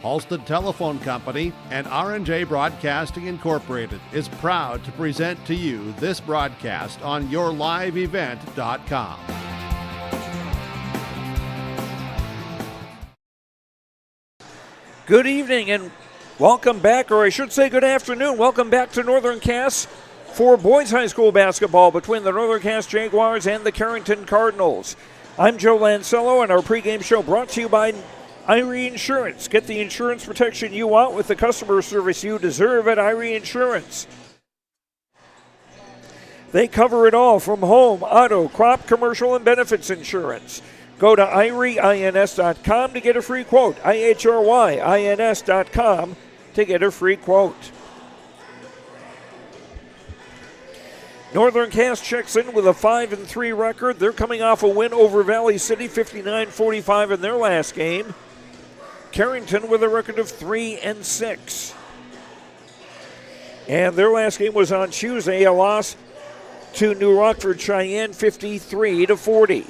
Halstead Telephone Company and R&J Broadcasting Incorporated is proud to present to you this broadcast on yourliveevent.com. Good evening and welcome back, or I should say good afternoon. Welcome back to Northern Cass for boys high school basketball between the Northern Cass Jaguars and the Carrington Cardinals. I'm Joe Lancello, and our pregame show brought to you by Irie Insurance. Get the insurance protection you want with the customer service you deserve at Irie Insurance. They cover it all from home, auto, crop, commercial, and benefits insurance. Go to IRIEINS.com to get a free quote. IHRYINS.com to get a free quote. Northern Cass checks in with a 5-3 record. They're coming off a win over Valley City, 59-45 in their last game. Carrington with a record of 3-6. And their last game was on Tuesday, a loss to New Rockford Cheyenne, 53-40.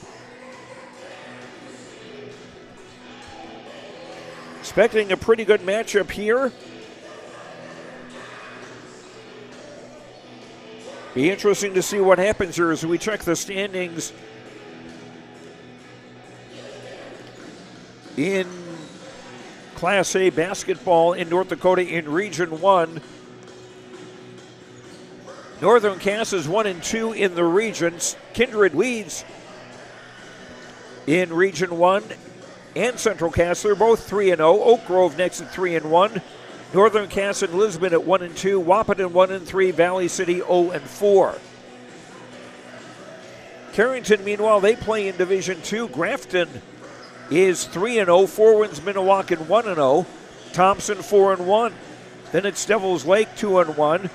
Expecting a pretty good matchup here. Be interesting to see what happens here as we check the standings in Class A basketball in North Dakota in Region 1. Northern Cass is 1-2 in the regions. Kindred leads in Region 1, and Central Cass, they're both 3-0. Oak Grove next at 3-1. Northern Cass and Lisbon at 1-2. Wahpeton 1-3. Valley City 0-4. Carrington, meanwhile, they play in Division 2. Grafton is 3-0. 4 wins Minnewacan 1-0. Thompson 4-1. Then it's Devils Lake 2-1.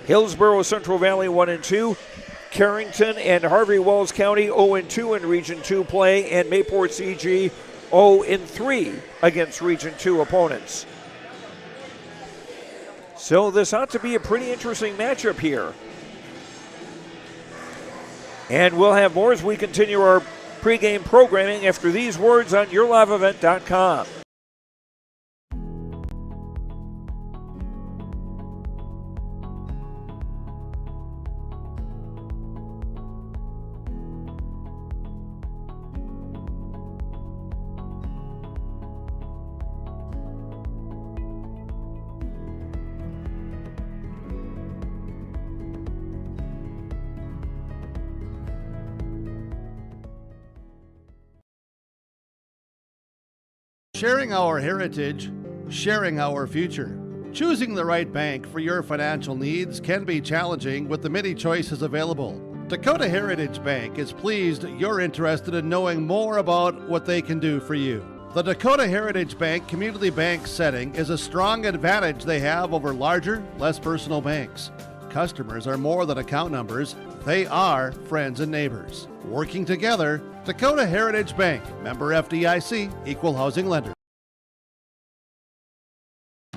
Hillsborough Central Valley 1-2. Carrington and Harvey Wells County 0-2 in Region 2 play, and Mayport CG 0-3 against Region 2 opponents. So this ought to be a pretty interesting matchup here. And we'll have more as we continue our pregame programming after these words on yourliveevent.com. Sharing our heritage, sharing our future. Choosing the right bank for your financial needs can be challenging with the many choices available. Dakota Heritage Bank is pleased you're interested in knowing more about what they can do for you. The Dakota Heritage Bank community bank setting is a strong advantage they have over larger, less personal banks. Customers are more than account numbers. They are friends and neighbors. Working together, Dakota Heritage Bank, member FDIC, equal housing lender.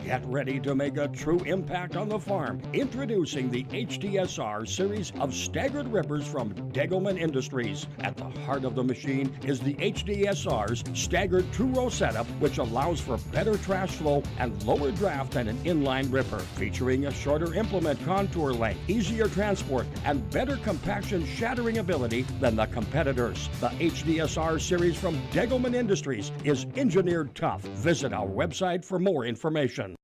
Get ready to make a true impact on the farm. Introducing the HDSR series of staggered rippers from Degelman Industries. At the heart of the machine is the HDSR's staggered two-row setup, which allows for better trash flow and lower draft than an inline ripper. Featuring a shorter implement contour length, easier transport, and better compaction shattering ability than the competitors. The HDSR series from Degelman Industries is engineered tough. Visit our website for more information.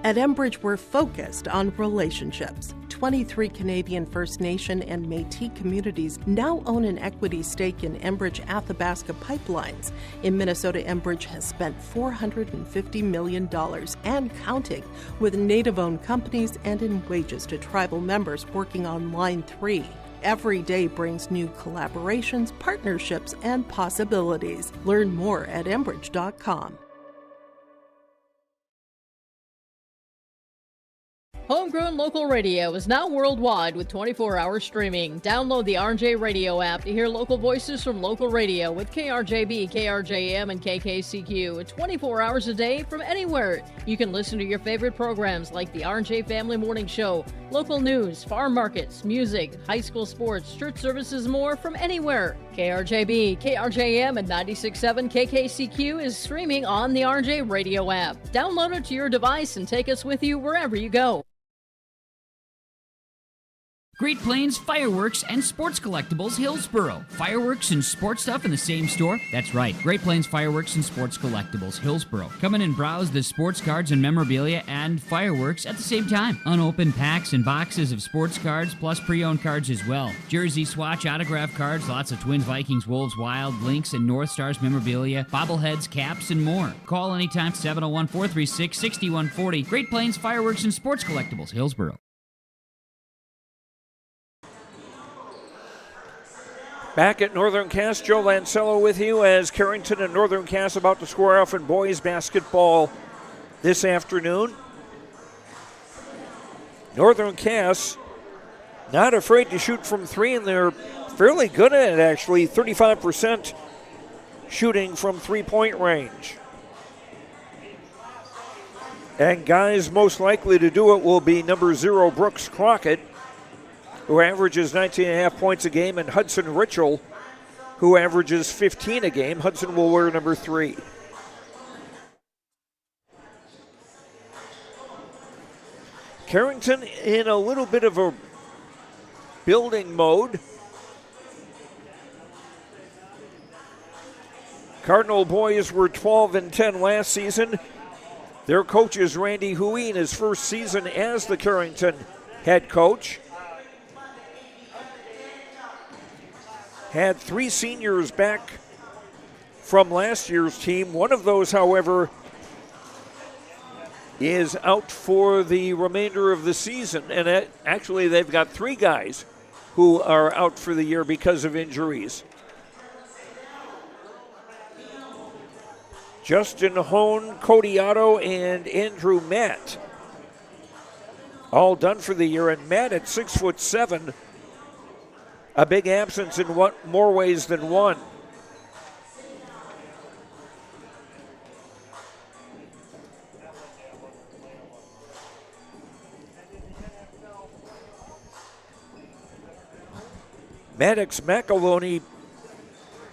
At Enbridge, we're focused on relationships. 23 Canadian First Nation and Métis communities now own an equity stake in Enbridge Athabasca Pipelines. In Minnesota, Enbridge has spent $450 million and counting with Native-owned companies and in wages to tribal members working on Line 3. Every day brings new collaborations, partnerships, and possibilities. Learn more at Enbridge.com. Homegrown local radio is now worldwide with 24-hour streaming. Download the RJ Radio app to hear local voices from local radio with KRJB, KRJM, and KKCQ 24 hours a day from anywhere. You can listen to your favorite programs like the RJ Family Morning Show, local news, farm markets, music, high school sports, church services, more from anywhere. KRJB, KRJM, and 96.7 KKCQ is streaming on the RJ Radio app. Download it to your device and take us with you wherever you go. Great Plains Fireworks and Sports Collectibles, Hillsboro. Fireworks and sports stuff in the same store? That's right. Great Plains Fireworks and Sports Collectibles, Hillsboro. Come in and browse the sports cards and memorabilia and fireworks at the same time. Unopened packs and boxes of sports cards, plus pre-owned cards as well. Jersey, swatch, autograph cards, lots of Twins, Vikings, Wolves, Wild, Lynx, and North Stars memorabilia, bobbleheads, caps, and more. Call anytime, 701-436-6140. Great Plains Fireworks and Sports Collectibles, Hillsboro. Back at Northern Cass, Joe Lancello with you as Carrington and Northern Cass about to square off in boys basketball this afternoon. Northern Cass not afraid to shoot from three, and they're fairly good at it, actually. 35% shooting from three-point range. And guys most likely to do it will be number 0, Brooks Crockett, who averages 19.5 points a game, and Hudson Ritchell, who averages 15 a game. Hudson will wear number 3. Carrington in a little bit of a building mode. Cardinal boys were 12-10 last season. Their coach is Randy Huey in his first season as the Carrington head coach. Had 3 seniors back from last year's team. One of those, however, is out for the remainder of the season. And actually, they've got 3 guys who are out for the year because of injuries. Justin Hone, Cody Otto, and Andrew Matt all done for the year. And Matt at 6'7", a big absence in more ways than one. Maddox McAloney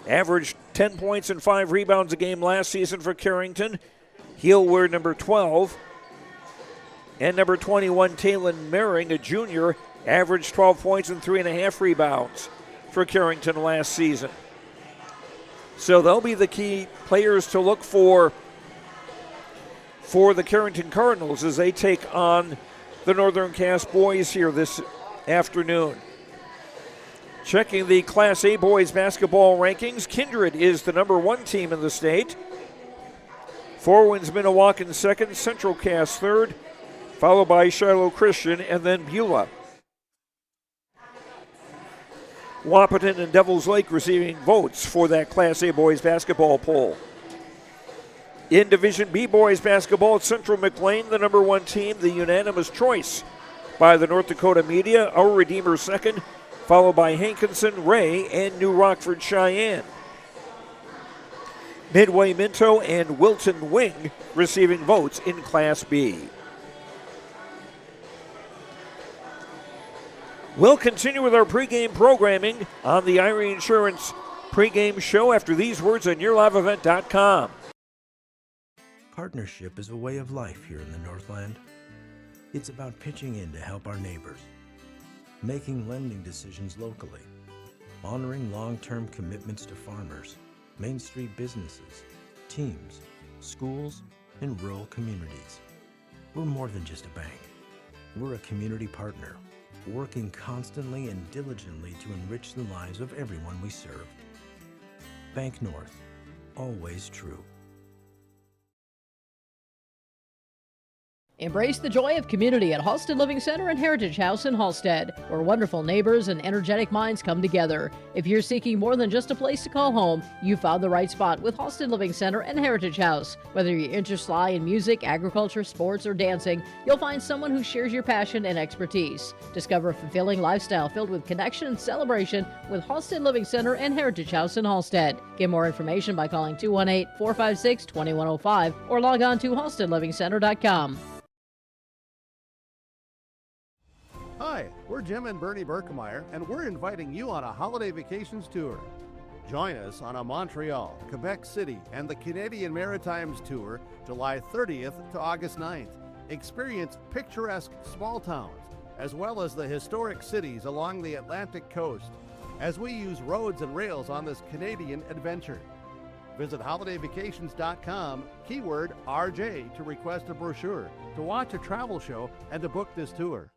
averaged 10 points and 5 rebounds a game last season for Carrington. He'll wear number 12. And number 21, Talon Mering, a junior, averaged 12 points and 3.5 rebounds for Carrington last season. So they'll be the key players to look for the Carrington Cardinals as they take on the Northern Cass boys here this afternoon. Checking the Class A boys basketball rankings, Kindred is the number 1 team in the state. Four Winds Minnewacan second, Central Cass third, followed by Shiloh Christian and then Beulah. Wahpeton and Devils Lake receiving votes for that Class A boys basketball poll. In Division B boys basketball, Central McLean, the number 1 team, the unanimous choice by the North Dakota media. Our Redeemer second, followed by Hankinson, Ray, and New Rockford Cheyenne. Midway Minto and Wilton Wing receiving votes in Class B. We'll continue with our pregame programming on the Irie Insurance pregame show after these words on YourLiveEvent.com. Partnership is a way of life here in the Northland. It's about pitching in to help our neighbors, making lending decisions locally, honoring long-term commitments to farmers, Main Street businesses, teams, schools, and rural communities. We're more than just a bank. We're a community partner, working constantly and diligently to enrich the lives of everyone we serve. Bank North, always true. Embrace the joy of community at Halsted Living Center and Heritage House in Halsted, where wonderful neighbors and energetic minds come together. If you're seeking more than just a place to call home, you found the right spot with Halsted Living Center and Heritage House. Whether your interests lie in music, agriculture, sports, or dancing, you'll find someone who shares your passion and expertise. Discover a fulfilling lifestyle filled with connection and celebration with Halsted Living Center and Heritage House in Halsted. Get more information by calling 218-456-2105 or log on to halstedlivingcenter.com. Hi, we're Jim and Bernie Berkemeyer, and we're inviting you on a holiday vacations tour. Join us on a Montreal, Quebec City, and the Canadian Maritimes tour, July 30th to August 9th. Experience picturesque small towns, as well as the historic cities along the Atlantic coast, as we use roads and rails on this Canadian adventure. Visit holidayvacations.com, keyword RJ, to request a brochure, to watch a travel show, and to book this tour.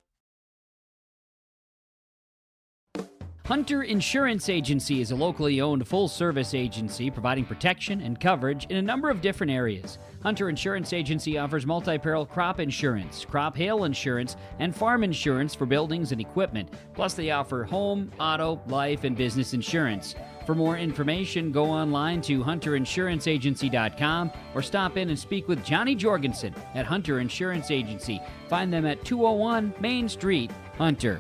Hunter Insurance Agency is a locally owned full-service agency providing protection and coverage in a number of different areas. Hunter Insurance Agency offers multi-peril crop insurance, crop hail insurance, and farm insurance for buildings and equipment. Plus, they offer home, auto, life, and business insurance. For more information, go online to hunterinsuranceagency.com or stop in and speak with Johnny Jorgensen at Hunter Insurance Agency. Find them at 201 Main Street, Hunter.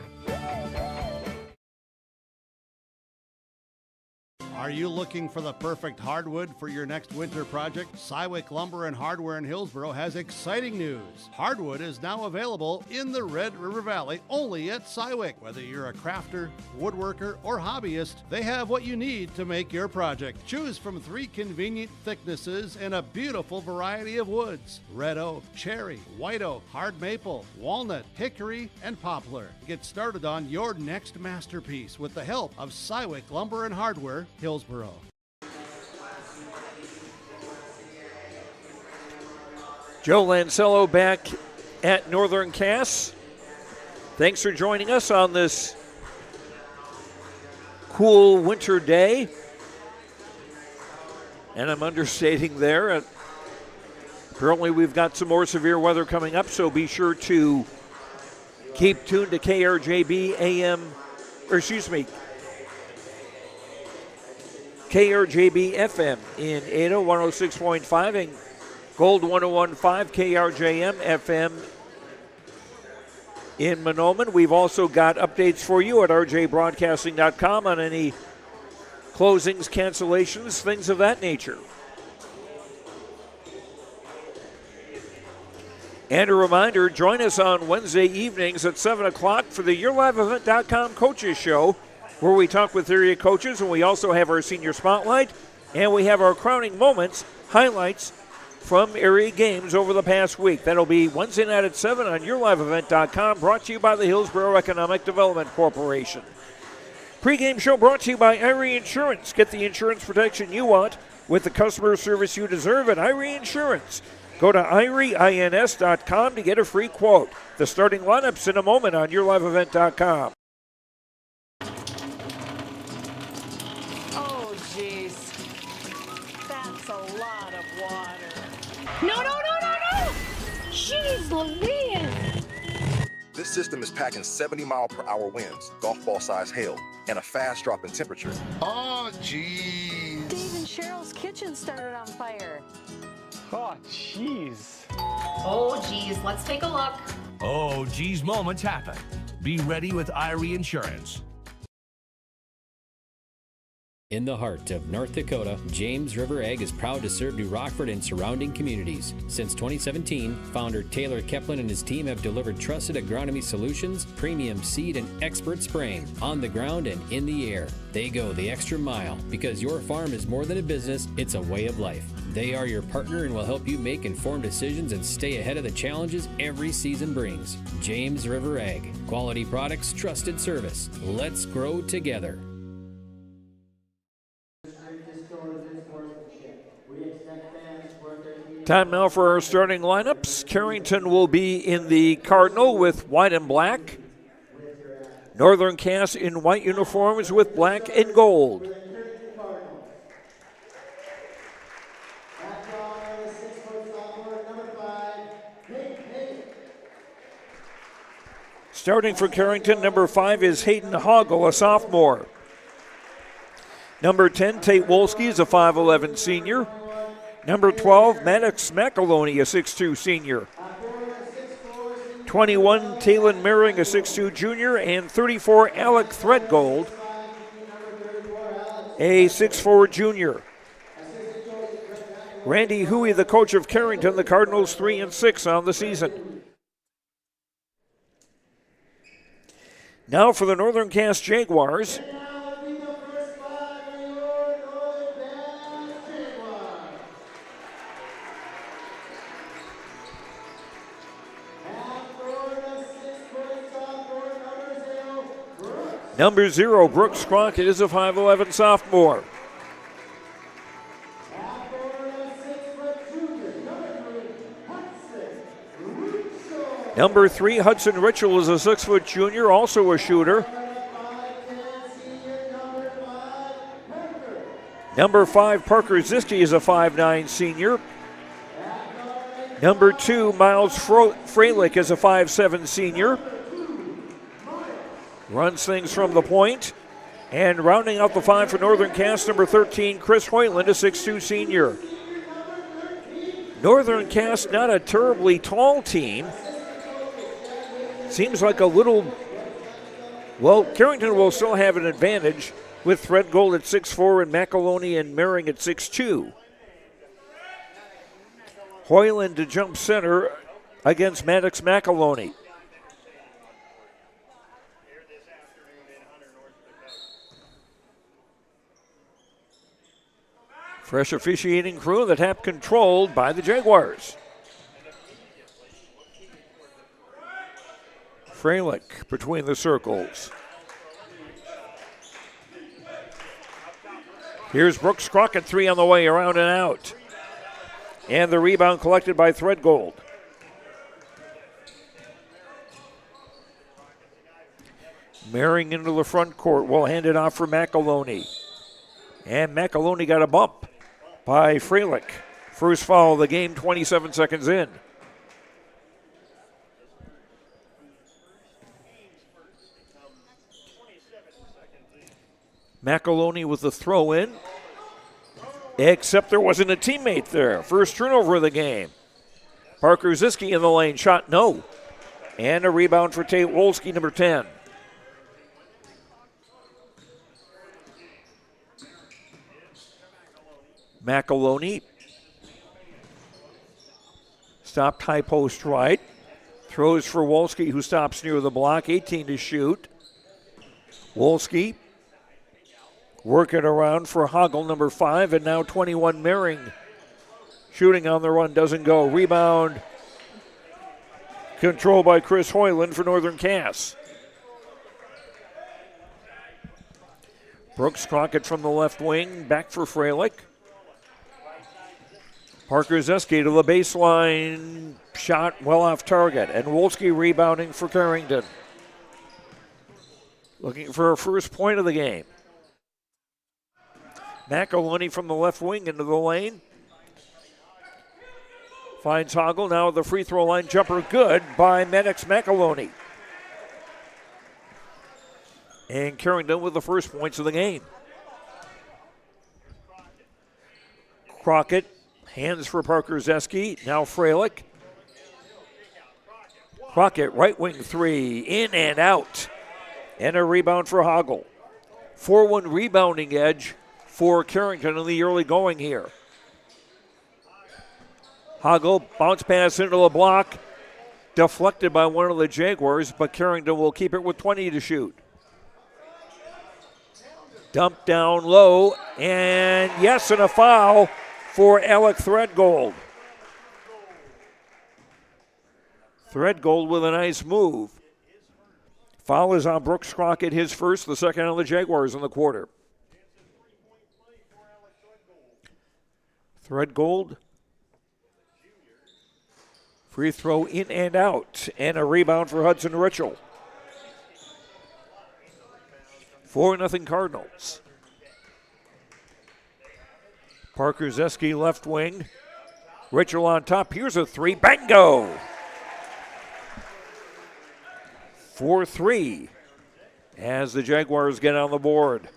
Are you looking for the perfect hardwood for your next winter project? Cywick Lumber and Hardware in Hillsboro has exciting news. Hardwood is now available in the Red River Valley only at Cywick. Whether you're a crafter, woodworker, or hobbyist, they have what you need to make your project. Choose from 3 convenient thicknesses and a beautiful variety of woods: red oak, cherry, white oak, hard maple, walnut, hickory, and poplar. Get started on your next masterpiece with the help of Cywick Lumber and Hardware, Hillsboro. Joe Lancello back at Northern Cass. Thanks for joining us on this cool winter day. And I'm understating there. Apparently we've got some more severe weather coming up, so be sure to keep tuned to KRJB KRJB FM in Ada 106.5 and Gold 101.5 KRJM FM in Mahnomen. We've also got updates for you at rjbroadcasting.com on any closings, cancellations, things of that nature. And a reminder, join us on Wednesday evenings at 7 o'clock for the YourLiveEvent.com Coaches Show, where we talk with area coaches, and we also have our senior spotlight, and we have our crowning moments, highlights from area games over the past week. That'll be Wednesday night at 7 on YourLiveEvent.com, brought to you by the Hillsboro Economic Development Corporation. Pre-game show brought to you by Irie Insurance. Get the insurance protection you want with the customer service you deserve at Irie Insurance. Go to IrieINS.com to get a free quote. The starting lineups in a moment on YourLiveEvent.com. No! Jeez Louise! This system is packing 70-mile-per-hour winds, golf ball-sized hail, and a fast drop in temperature. Oh, jeez. Dave and Cheryl's kitchen started on fire. Oh, jeez. Oh, geez, let's take a look. Oh, geez, moments happen. Be ready with Irie Insurance. In the heart of North Dakota, James River Ag is proud to serve New Rockford and surrounding communities. Since 2017, founder Taylor Keplin and his team have delivered trusted agronomy solutions, premium seed, and expert spraying on the ground and in the air. They go the extra mile because your farm is more than a business, it's a way of life. They are your partner and will help you make informed decisions and stay ahead of the challenges every season brings. James River Ag. Quality products, trusted service. Let's grow together. Time now for our starting lineups. Carrington will be in the Cardinal with white and black. Northern Cass in white uniforms with black and gold. Starting for Carrington, number 5 is Hayden Hoggle, a sophomore. Number 10, Tate Wolski is a 5'11 senior. Number 12, Maddox McAloney, a 6'2 senior. 21, Talon Merring, a 6'2 junior. And 34, Alec Threadgold, a 6'4 junior. Randy Huey, the coach of Carrington, the Cardinals 3-6 on the season. Now for the Northern Cass Jaguars. Number 0, Brooks Crockett, is a 5'11 sophomore. Number 3, Hudson Ritchell, is a 6' junior, also a shooter. Number 5, Parker Ziske, is a 5'9 senior. Number 2, Miles Freilich, is a 5'7 senior. Runs things from the point. And rounding out the 5 for Northern Cass, number 13, Chris Hoyland, a 6'2 senior. Northern Cass, not a terribly tall team. Seems like a little, well, Carrington will still have an advantage with Threadgold at 6'4 and McAloney and Merring at 6'2. Hoyland to jump center against Maddox McAloney. Fresh officiating crew that have controlled by the Jaguars. Freilich between the circles. Here's Brooks Crockett, 3 on the way, around and out. And the rebound collected by Threadgold. Merring into the front court, will hand it off for McAloney. And McAloney got a bump by Freilich. First foul of the game, 27 seconds in. McAloney with the throw in, except there wasn't a teammate there. First turnover of the game. Parker Ziske in the lane, shot no. And a rebound for Tate Wolski, number 10. McAloney stopped high post right. Throws for Wolski, who stops near the block, 18 to shoot. Wolski working around for Hoggle, number 5, and now 21, Merring. Shooting on the run, doesn't go. Rebound controlled by Chris Hoyland for Northern Cass. Brooks Crockett from the left wing, back for Freilich. Parker Zeske to the baseline, shot well off target, and Wolski rebounding for Carrington. Looking for a first point of the game. McAloney from the left wing into the lane. Finds Hoggle, now the free throw line jumper good by Maddox McAloney. And Carrington with the first points of the game. Crockett, hands for Parker Zeske, now Freilich. Crockett, right wing 3, in and out. And a rebound for Hoggle. 4-1 rebounding edge for Carrington in the early going here. Hoggle, bounce pass into the block, deflected by one of the Jaguars, but Carrington will keep it with 20 to shoot. Dump down low, and yes, and a foul for Alec Threadgold. Threadgold with a nice move. Foul is on Brooks Crockett, his first, the second on the Jaguars in the quarter. Threadgold. Free throw in and out, and a rebound for Hudson Ritchell. 4-0 Cardinals. Parker Zeske left wing. Ritchell on top. Here's a 3. Bango! 4-3 as the Jaguars get on the board.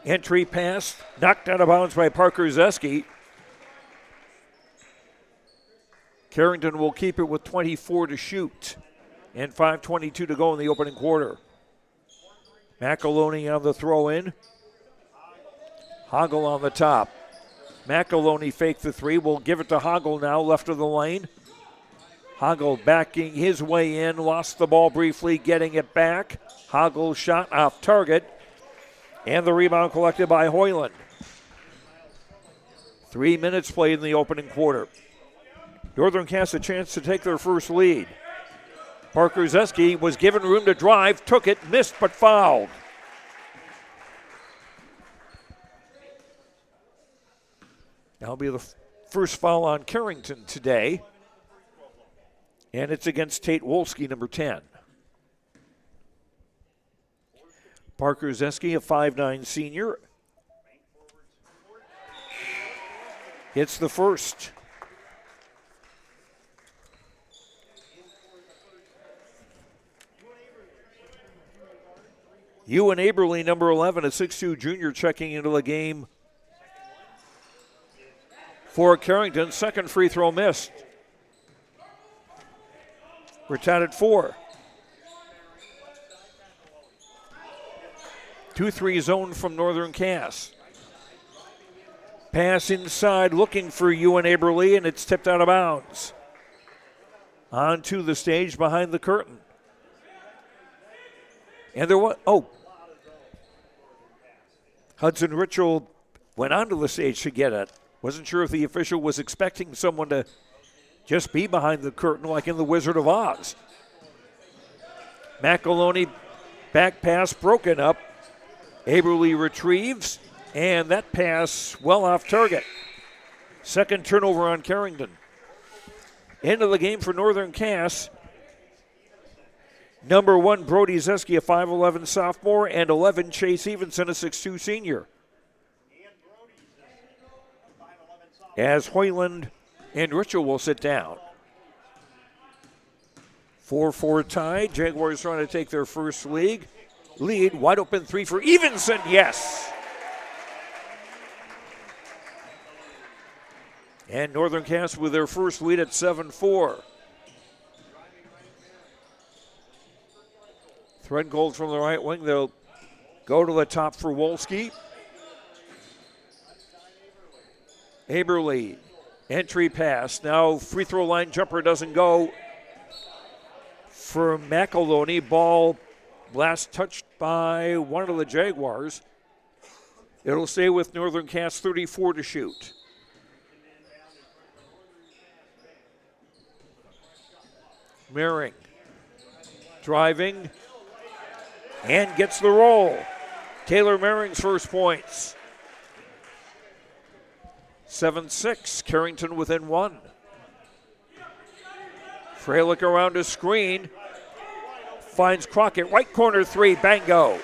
Entry pass knocked out of bounds by Parker Zeski. Carrington will keep it with 24 to shoot and 5:22 to go in the opening quarter. McAloney on the throw in. Hoggle on the top. McAloney faked the three. Will give it to Hoggle now, left of the lane. Hoggle backing his way in, lost the ball briefly, getting it back. Hoggle shot off target, and the rebound collected by Hoyland. 3 minutes played in the opening quarter. Northern Cass a chance to take their first lead. Parker Zeski was given room to drive, took it, missed, but fouled. That'll be the first foul on Carrington today. And it's against Tate Wolski, number 10. Parker Zeski, a 5'9 senior. Hits the first. Ewan Aberly, number 11, a 6'2 junior, checking into the game for Carrington. Second free throw missed. We're tied at 4. 2-3 zone from Northern Cass. Pass inside looking for Ewan Aberly, and it's tipped out of bounds. Onto the stage behind the curtain. And there was, Hudson Ritchell went onto the stage to get it. Wasn't sure if the official was expecting someone to just be behind the curtain like in The Wizard of Oz. McAloney, back pass broken up. Aberly retrieves, and that pass well off target. Second turnover on Carrington. End of the game for Northern Cass. Number 1, Brody Zeski, a 5'11 sophomore, and 11, Chase Evenson, a 6'2 senior. As Hoyland and Ritchell will sit down. 4-4 tie. Jaguars trying to take their first lead. Wide open three for Evenson. Yes. And Northern Cass with their first lead at 7-4. Threadgold from the right wing. They'll go to the top for Wolski. Aberly, entry pass. Now free throw line jumper doesn't go for McAloney. Ball last touched by one of the Jaguars. It'll stay with Northern Cass, 34 to shoot. Mehring driving and gets the roll. Taylor Mehring's first points. 7-6, Carrington within 1. Freilich around a screen. Finds Crockett, right corner three, bango.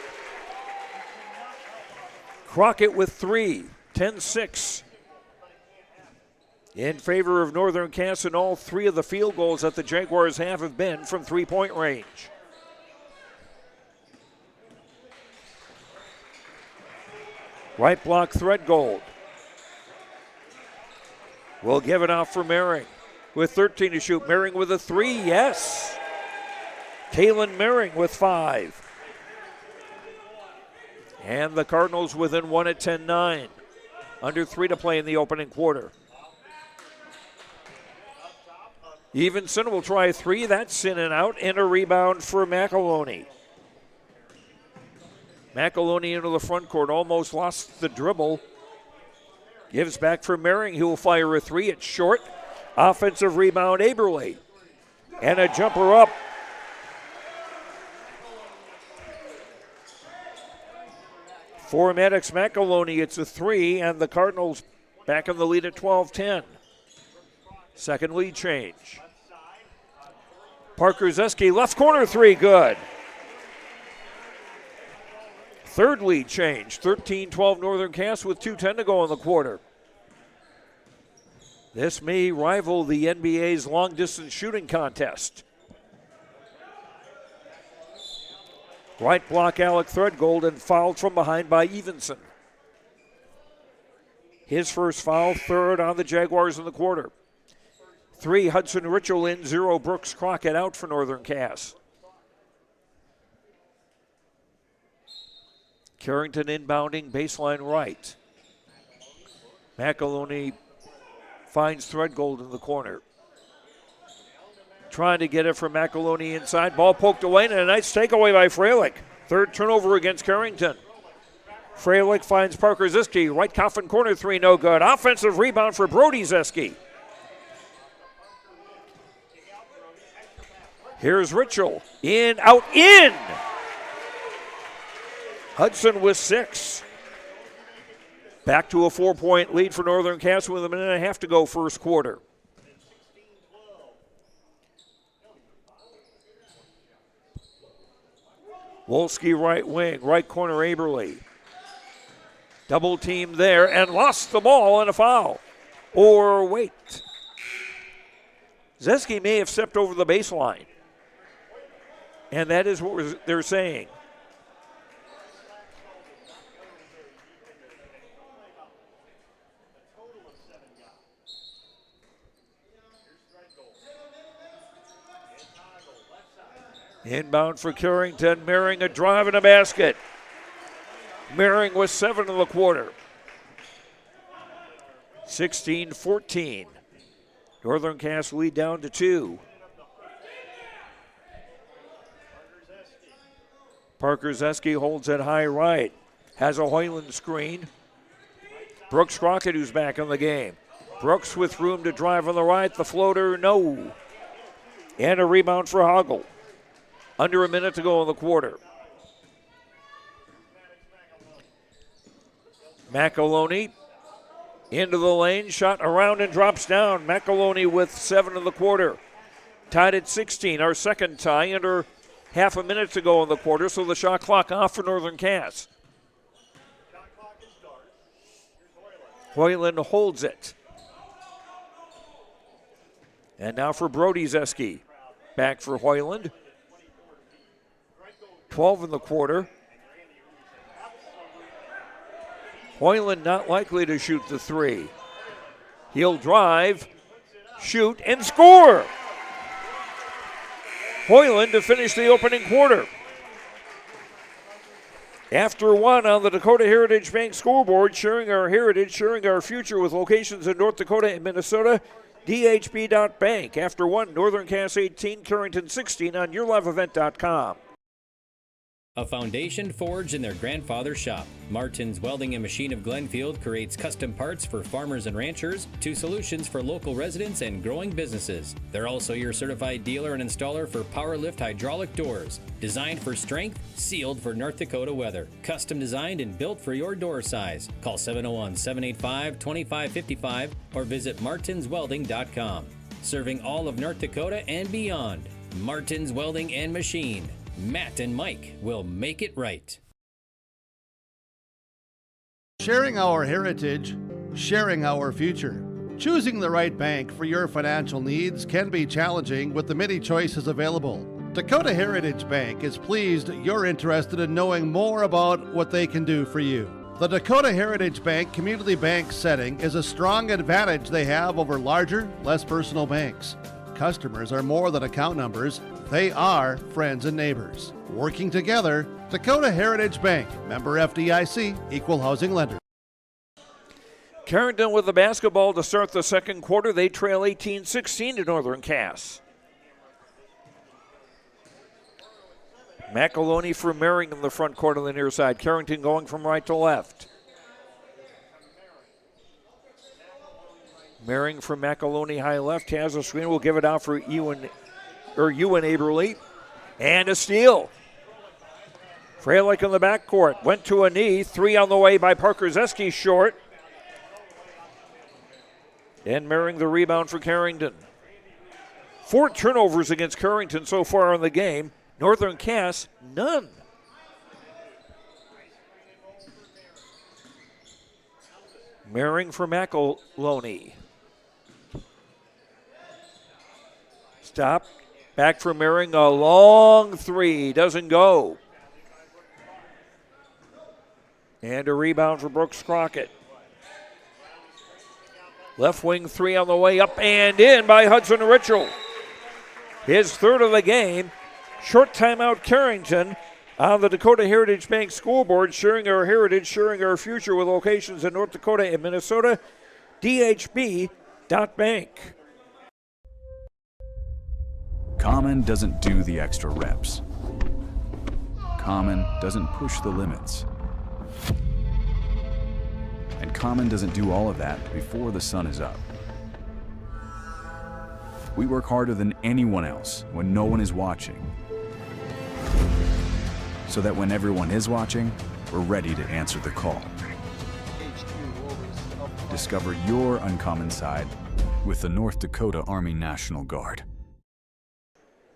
Crockett with 3, 10-6. In favor of Northern Cass, and all 3 of the field goals that the Jaguars have been from three-point range. Right block, Threadgold. Will give it off for Mehring with 13 to shoot. Mehring with a 3, yes. Kalen Mehring with 5. And the Cardinals within 1 at 10-9. Under 3 to play in the opening quarter. Evenson will try a 3. That's in and out. And a rebound for McAloney. McAloney into the front court. Almost lost the dribble. Gives back for Mehring, who will fire a 3. It's short. Offensive rebound, Aberly. And a jumper up. For Maddox McAloney, it's a 3, and the Cardinals back in the lead at 12-10. Second lead change. Parker Zeski, left corner 3, good. Third lead change, 13-12 Northern Cass with 2:10 to go in the quarter. This may rival the NBA's long-distance shooting contest. Right block Alec Threadgold and fouled from behind by Evenson. His first foul, third on the Jaguars in the quarter. 3, Hudson Ritchell in, 0, Brooks Crockett out for Northern Cass. Carrington inbounding, baseline right. McAloney finds Threadgold in the corner. Trying to get it from McAloney inside. Ball poked away and a nice takeaway by Freilich. Third turnover against Carrington. Freilich finds Parker Ziske. Right coffin corner 3, no good. Offensive rebound for Brody Ziske. Here's Ritchell. In, out, in! Hudson with 6. Back to a 4-point lead for Northern Cass with a minute and a half to go first quarter. Wolski right wing, right corner Aberle. Double team there and lost the ball and a foul. Or wait. Zeski may have stepped over the baseline. And that is what they're saying. Inbound for Carrington, Mehring a drive and a basket. Mehring with 7 in the quarter. 16-14. Northern Cass lead down to 2. Parker Zeski holds it high right. Has a Hoyland screen. Brooks Crockett who's back in the game. Brooks with room to drive on the right. The floater, no. And a rebound for Hoggle. Under a minute to go in the quarter. McAloney into the lane, shot around and drops down. McAloney with 7 in the quarter. Tied at 16, our second tie, under half a minute to go in the quarter, so the shot clock off for Northern Cass. Hoyland holds it. And now for Brody Zeski. Back for Hoyland. 12 in the quarter. Hoyland not likely to shoot the 3. He'll drive, shoot, and score. Hoyland to finish the opening quarter. After 1 on the Dakota Heritage Bank scoreboard, sharing our heritage, sharing our future with locations in North Dakota and Minnesota, dhb.bank. After 1, Northern Cass 18, Carrington 16 on yourliveevent.com. A foundation forged in their grandfather's shop. Martin's Welding and Machine of Glenfield creates custom parts for farmers and ranchers to solutions for local residents and growing businesses. They're also your certified dealer and installer for Power Lift hydraulic doors. Designed for strength, sealed for North Dakota weather. Custom designed and built for your door size. Call 701-785-2555 or visit martinswelding.com. Serving all of North Dakota and beyond. Martin's Welding and Machine. Matt and Mike will make it right. Sharing our heritage, sharing our future. Choosing the right bank for your financial needs can be challenging with the many choices available. Dakota Heritage Bank is pleased you're interested in knowing more about what they can do for you. The Dakota Heritage Bank community bank setting is a strong advantage they have over larger, less personal banks. Customers are more than account numbers. They are friends and neighbors. Working together, Dakota Heritage Bank, member FDIC, equal housing lender. Carrington with the basketball to start the second quarter. They trail 18-16 to Northern Cass. McAloney for Mehring in the front court on the near side. Carrington going from right to left. Mehring from McAloney high left has a screen. We'll give it out for Ewan Aberle. And a steal. Freilich in the backcourt. Went to a knee. 3 on the way by Parker Zeski, short. And Mehring the rebound for Carrington. 4 turnovers against Carrington so far in the game. Northern Cass, none. Mehring for McAloney. Stop. Back for Mering. A long three. Doesn't go. And a rebound for Brooks Crockett. Left wing three on the way up and in by Hudson Ritchell. His third of the game. Short timeout Carrington on the Dakota Heritage Bank School Board, sharing our heritage, sharing our future with locations in North Dakota and Minnesota. DHB.bank. Common doesn't do the extra reps. Common doesn't push the limits. And Common doesn't do all of that before the sun is up. We work harder than anyone else when no one is watching, so that when everyone is watching, we're ready to answer the call. Discover your uncommon side with the North Dakota Army National Guard.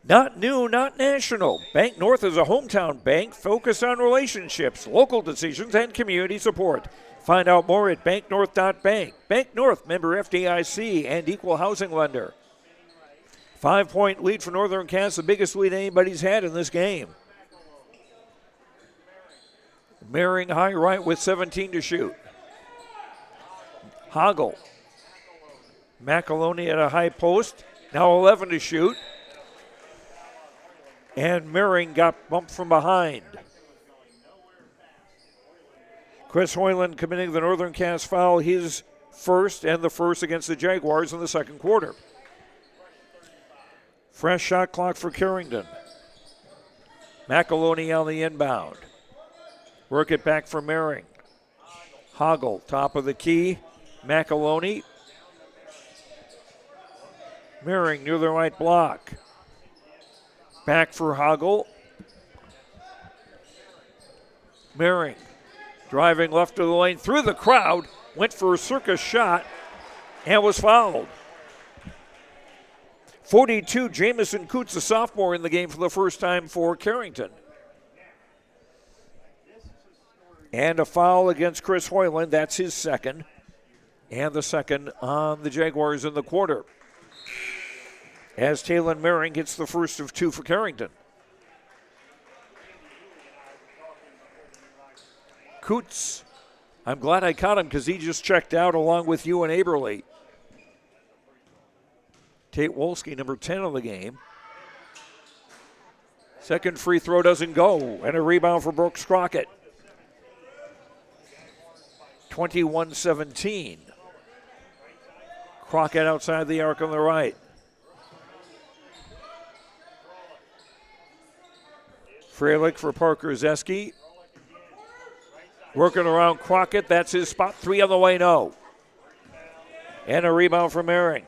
Not new, not national. Bank North is a hometown bank focused on relationships, local decisions, and community support. Find out more at banknorth.bank. Bank North, member FDIC and equal housing lender. 5-point lead for Northern Cass, the biggest lead anybody's had in this game. Mering high right with 17 to shoot. Hoggle. McAloney at a high post. Now 11 to shoot. And Mering got bumped from behind. Chris Hoyland committing the Northern Cass foul, his first and the first against the Jaguars in the second quarter. Fresh shot clock for Carrington. McAloney on the inbound. Work it back for Mering. Hoggle, top of the key. McAloney. Mering near the right block. Back for Hoggle. Mering driving left of the lane through the crowd. Went for a circus shot and was fouled. 42, Jamison Coots, a sophomore in the game for the first time for Carrington. And a foul against Chris Hoyland. That's his second. And the second on the Jaguars in the quarter. As Taylon Mering hits the first of two for Carrington. Coots, I'm glad I caught him because he just checked out along with Ewan Aberle. Tate Wolski, number 10 of the game. Second free throw doesn't go, and a rebound for Brooks Crockett. 21-17. Crockett outside the arc on the right. Freilich for Parker Zeski. Working around Crockett, that's his spot. Three on the way, no. And a rebound for Mering.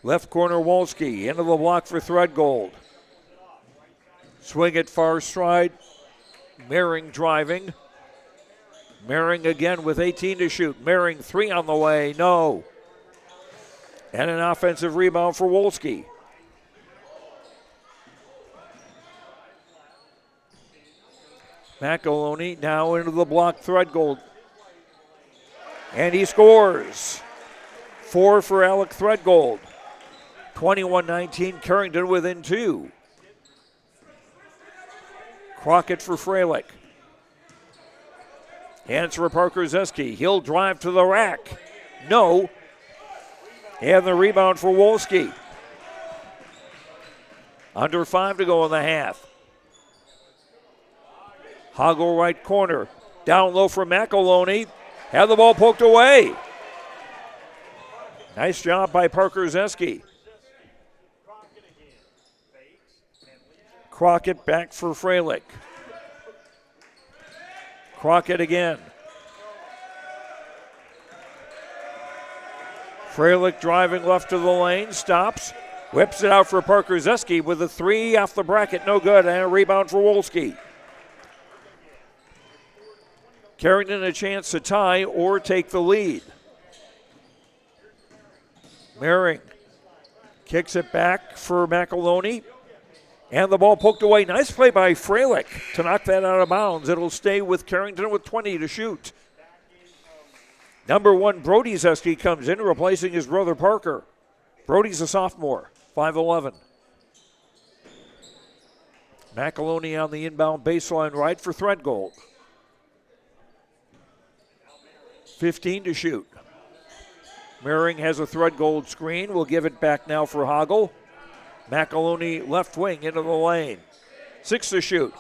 Left corner, Wolski. Into the block for Threadgold. Swing it far stride. Mering driving. Mering again with 18 to shoot. Mering three on the way, no. And an offensive rebound for Wolski. McAloney now into the block, Threadgold. And he scores. 4 for Alec Threadgold. 21-19, Carrington within 2. Crockett for Freilich. Hands for Parker Zeski. He'll drive to the rack. No. And the rebound for Wolski. Under 5 to go in the half. Hoggle right corner. Down low for McAloney. Had the ball poked away. Nice job by Parker Zeski. Crockett back for Freilich. Crockett again. Freilich driving left of the lane. Stops. Whips it out for Parker Zeski with a three off the bracket. No good. And a rebound for Wolski. Carrington a chance to tie or take the lead. Mering kicks it back for McAloney. And the ball poked away. Nice play by Freilich to knock that out of bounds. It'll stay with Carrington with 20 to shoot. Number 1, Brody Zeski comes in, replacing his brother Parker. Brody's a sophomore, 5'11". McAloney on the inbound baseline right for Threadgold. 15 to shoot. Merring has a Threadgold screen. We'll give it back now for Hoggle. McAloney left wing into the lane. 6 to shoot.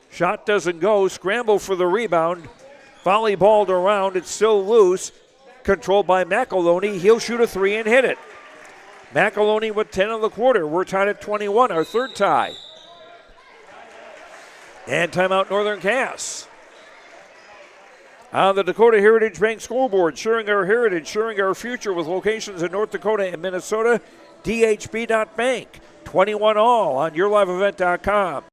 Shot doesn't go. Scramble for the rebound. Volley balled around. It's still loose. Controlled by McAloney. He'll shoot a 3 and hit it. McAloney with 10 in the quarter. We're tied at 21, our third tie. And timeout Northern Cass. On the Dakota Heritage Bank scoreboard, sharing our heritage, sharing our future with locations in North Dakota and Minnesota, dhb.bank. 21 all on yourliveevent.com.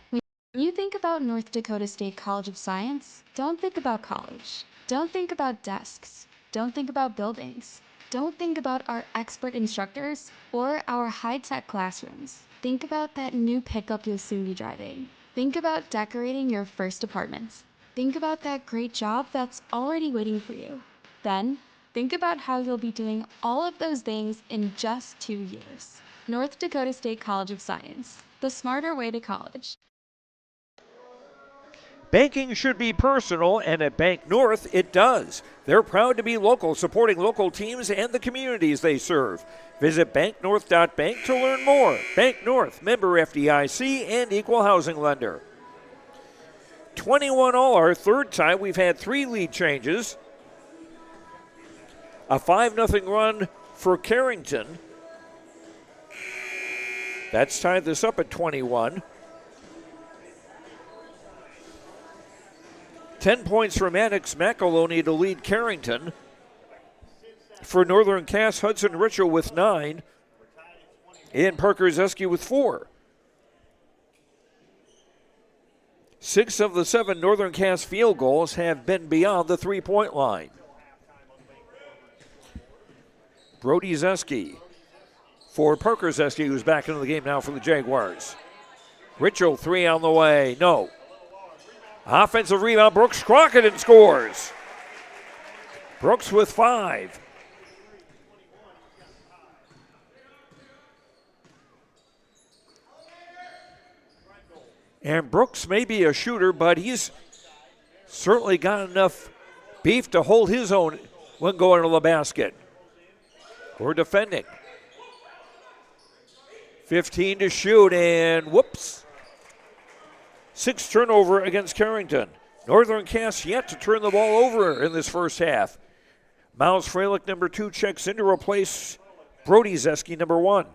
When you think about North Dakota State College of Science, don't think about college. Don't think about desks. Don't think about buildings. Don't think about our expert instructors or our high-tech classrooms. Think about that new pickup you'll soon be driving. Think about decorating your first apartments. Think about that great job that's already waiting for you. Then, think about how you'll be doing all of those things in just 2 years. North Dakota State College of Science, the smarter way to college. Banking should be personal, and at Bank North, it does. They're proud to be local, supporting local teams and the communities they serve. Visit banknorth.bank to learn more. Bank North, member FDIC and equal housing lender. 21 all, our third tie. We've had 3 lead changes. A 5-0 run for Carrington. That's tied this up at 21. 10 points for Maddox McAloney to lead Carrington. For Northern Cass, Hudson Ritchell with 9. And Parker Zeski with 4. 6 of the 7 Northern Cass field goals have been beyond the 3-point line. Brody Zeski for Parker Zeski, who's back into the game now for the Jaguars. Ritchell, 3 on the way. No. Offensive rebound, Brooks Crockett scores. Brooks with 5. And Brooks may be a shooter, but he's certainly got enough beef to hold his own when going to the basket. We're defending. 15 to shoot, and whoops. 6 turnover against Carrington. Northern Cass yet to turn the ball over in this first half. Miles Freilich, number 2, checks in to replace Brody Zeski, number 1.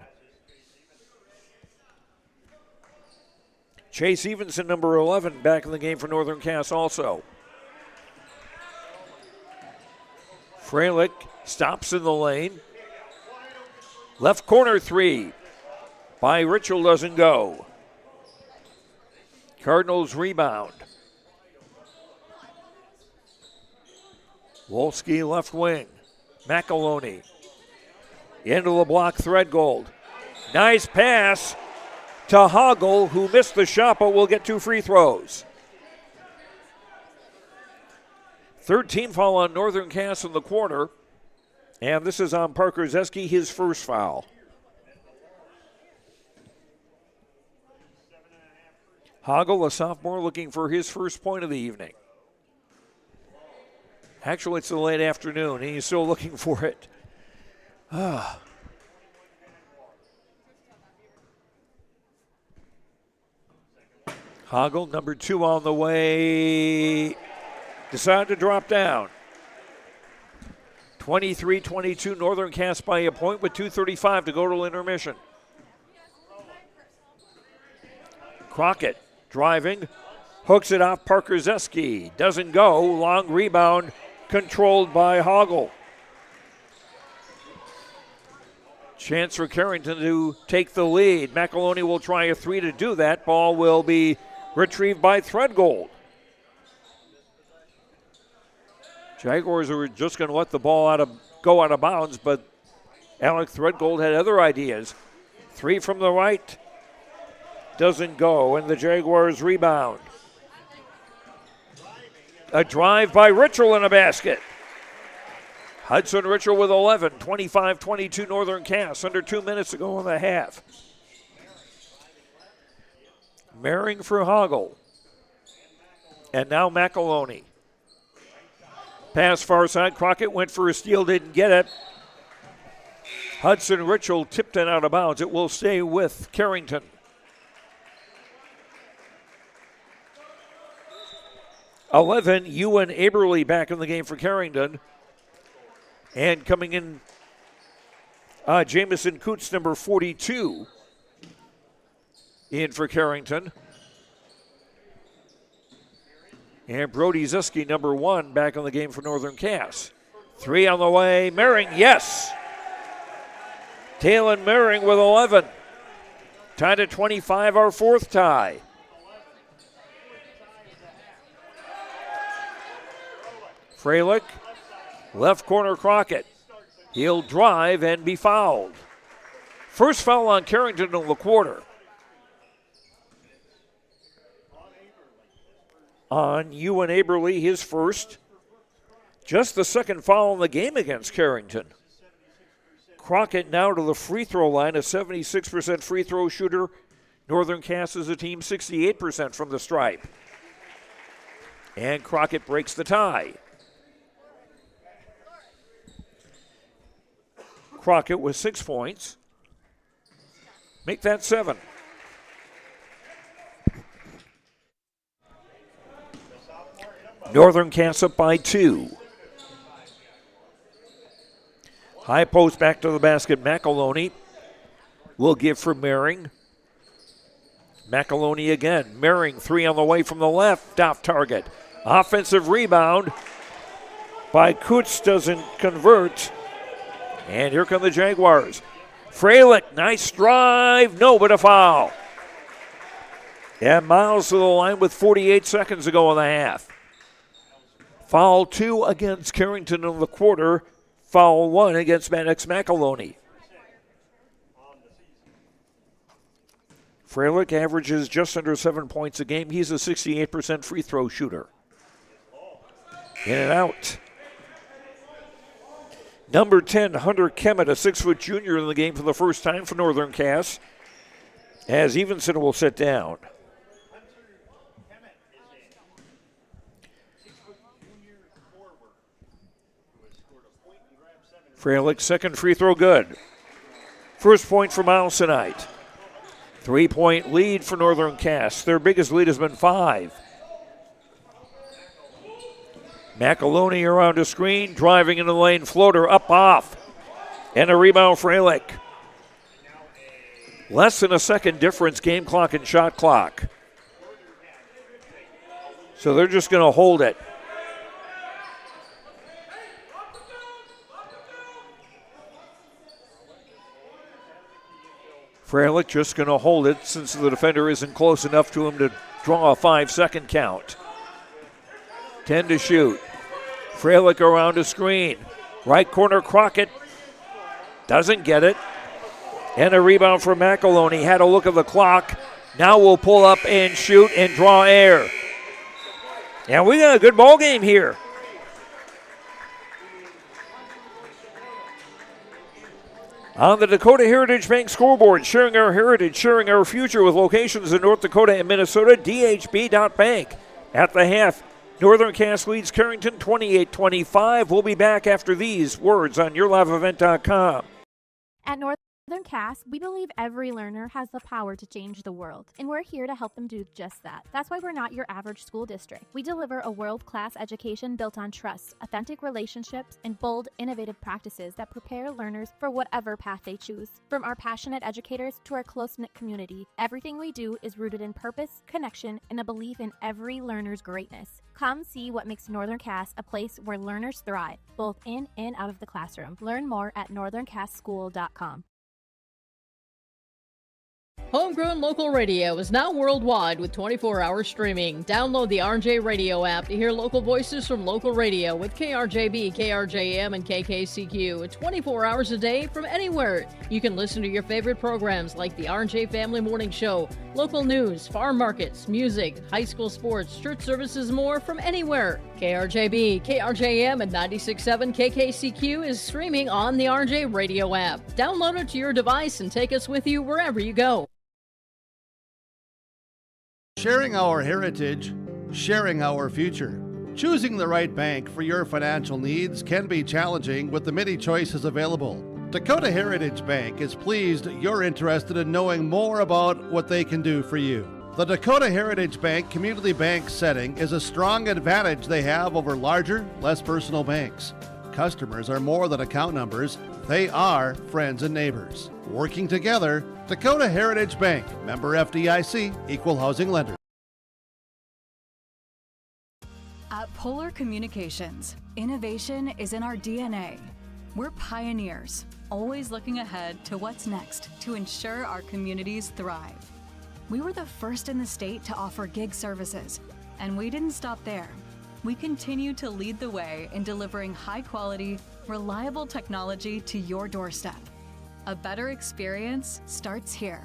Chase Evenson, number 11, back in the game for Northern Cass also. Freilich stops in the lane. Left corner 3 by Ritchell doesn't go. Cardinals rebound. Wolski left wing. McAloney into the block, Threadgold. Nice pass to Hoggle, who missed the shot but will get 2 free throws. 3rd team foul on Northern Cass in the quarter, and this is on Parker Zeski, his first foul. Hoggle, a sophomore, looking for his first point of the evening. Actually, it's the late afternoon, and he's still looking for it. Hoggle, number 2 on the way, decided to drop down. 23-22, Northern Cass by a point with 2:35 to go to intermission. Crockett driving, hooks it off Parker Zeski. Doesn't go, long rebound controlled by Hoggle. Chance for Carrington to take the lead. McAloney will try a 3 to do that. Ball will be retrieved by Threadgold. Jaguars are just going to let the ball go out of bounds, but Alec Threadgold had other ideas. 3 from the right, doesn't go, and the Jaguars rebound. A drive by Ritchell in a basket. Hudson Richard with 11, 25-22 Northern Cass, under 2 minutes to go in the half. Mehring for Hoggle. And now McEloney. Pass far side. Crockett went for a steal, didn't get it. Hudson Richel tipped it out of bounds. It will stay with Carrington. Ewan Aberly back in the game for Carrington. And coming in, Jamison Coots, number 42, in for Carrington. And Brody Zuski, number 1, back in the game for Northern Cass. 3 on the way. Mehring, yes! Talon Mehring with 11. Tied at 25, our 4th tie. Freilich, left corner Crockett. He'll drive and be fouled. First foul on Carrington in the quarter. On Ewan Aberly, his first. Just the second foul in the game against Carrington. Crockett now to the free throw line, a 76% free throw shooter. Northern Cass is a team 68% from the stripe. And Crockett breaks the tie. Crockett with 6 points. Make that 7. Northern Cass up by 2. High post back to the basket. McEloney will give for Mehring. McEloney again. Mehring, 3 on the way from the left. Off target. Offensive rebound by Coots, doesn't convert. And here come the Jaguars. Freilich, nice drive. No, but a foul. And Miles to the line with 48 seconds to go in the half. Foul 2 against Carrington in the quarter. Foul 1 against Maddox McEloney. Freilich averages just under 7 points a game. He's a 68% free throw shooter. In and out. Number 10, Hunter Kemet, a 6-foot junior in the game for the first time for Northern Cass, as Evenson will sit down. Freilich, second free throw good. First point for Miles tonight. 3-point lead for Northern Cass. Their biggest lead has been 5. McEloney around a screen, driving in the lane, floater up off. And a rebound, Freilich. Less than a second difference, game clock and shot clock. So they're just going to hold it. Freilich just going to hold it since the defender isn't close enough to him to draw a 5-second count. 10 to shoot. Freilich around a screen. Right corner Crockett doesn't get it. And a rebound for McEloney. Had a look at the clock. Now we'll pull up and shoot and draw air. And we got a good ball game here. On the Dakota Heritage Bank scoreboard, sharing our heritage, sharing our future with locations in North Dakota and Minnesota, dhb.bank. At the half, Northern Cass leads Carrington 28-25. We'll be back after these words on yourliveevent.com. At Northern Cass, we believe every learner has the power to change the world, and we're here to help them do just that. That's why we're not your average school district. We deliver a world-class education built on trust, authentic relationships, and bold, innovative practices that prepare learners for whatever path they choose. From our passionate educators to our close-knit community, everything we do is rooted in purpose, connection, and a belief in every learner's greatness. Come see what makes Northern Cass a place where learners thrive, both in and out of the classroom. Learn more at northerncasschool.com. Homegrown local radio is now worldwide with 24-hour streaming. Download the RJ Radio app to hear local voices from local radio with KRJB, KRJM, and KKCQ 24 hours a day from anywhere. You can listen to your favorite programs like the RJ Family Morning Show, local news, farm markets, music, high school sports, church services, more from anywhere. KRJB, KRJM, and 96.7 KKCQ is streaming on the RJ Radio app. Download it to your device and take us with you wherever you go. Sharing our heritage, sharing our future. Choosing the right bank for your financial needs can be challenging with the many choices available. Dakota Heritage Bank is pleased you're interested in knowing more about what they can do for you. The Dakota Heritage Bank community bank setting is a strong advantage they have over larger, less personal banks. Customers are more than account numbers, they are friends and neighbors. Working together, Dakota Heritage Bank, member FDIC, equal housing lender. At Polar Communications, innovation is in our DNA. We're pioneers, always looking ahead to what's next to ensure our communities thrive. We were the first in the state to offer gig services, and we didn't stop there. We continue to lead the way in delivering high-quality, reliable technology to your doorstep. A better experience starts here.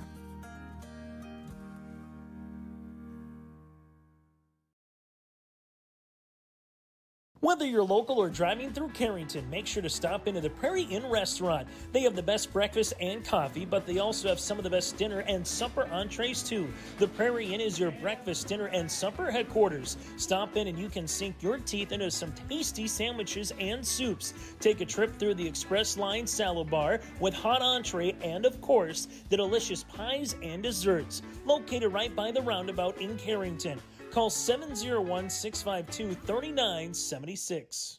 Whether you're local or driving through Carrington, make sure to stop into the Prairie Inn restaurant. They have the best breakfast and coffee, but they also have some of the best dinner and supper entrees too. The Prairie Inn is your breakfast, dinner, and supper headquarters. Stop in and you can sink your teeth into some tasty sandwiches and soups. Take a trip through the Express Line salad bar with hot entree and, of course, the delicious pies and desserts. Located right by the roundabout in Carrington. Call 701-652-3976.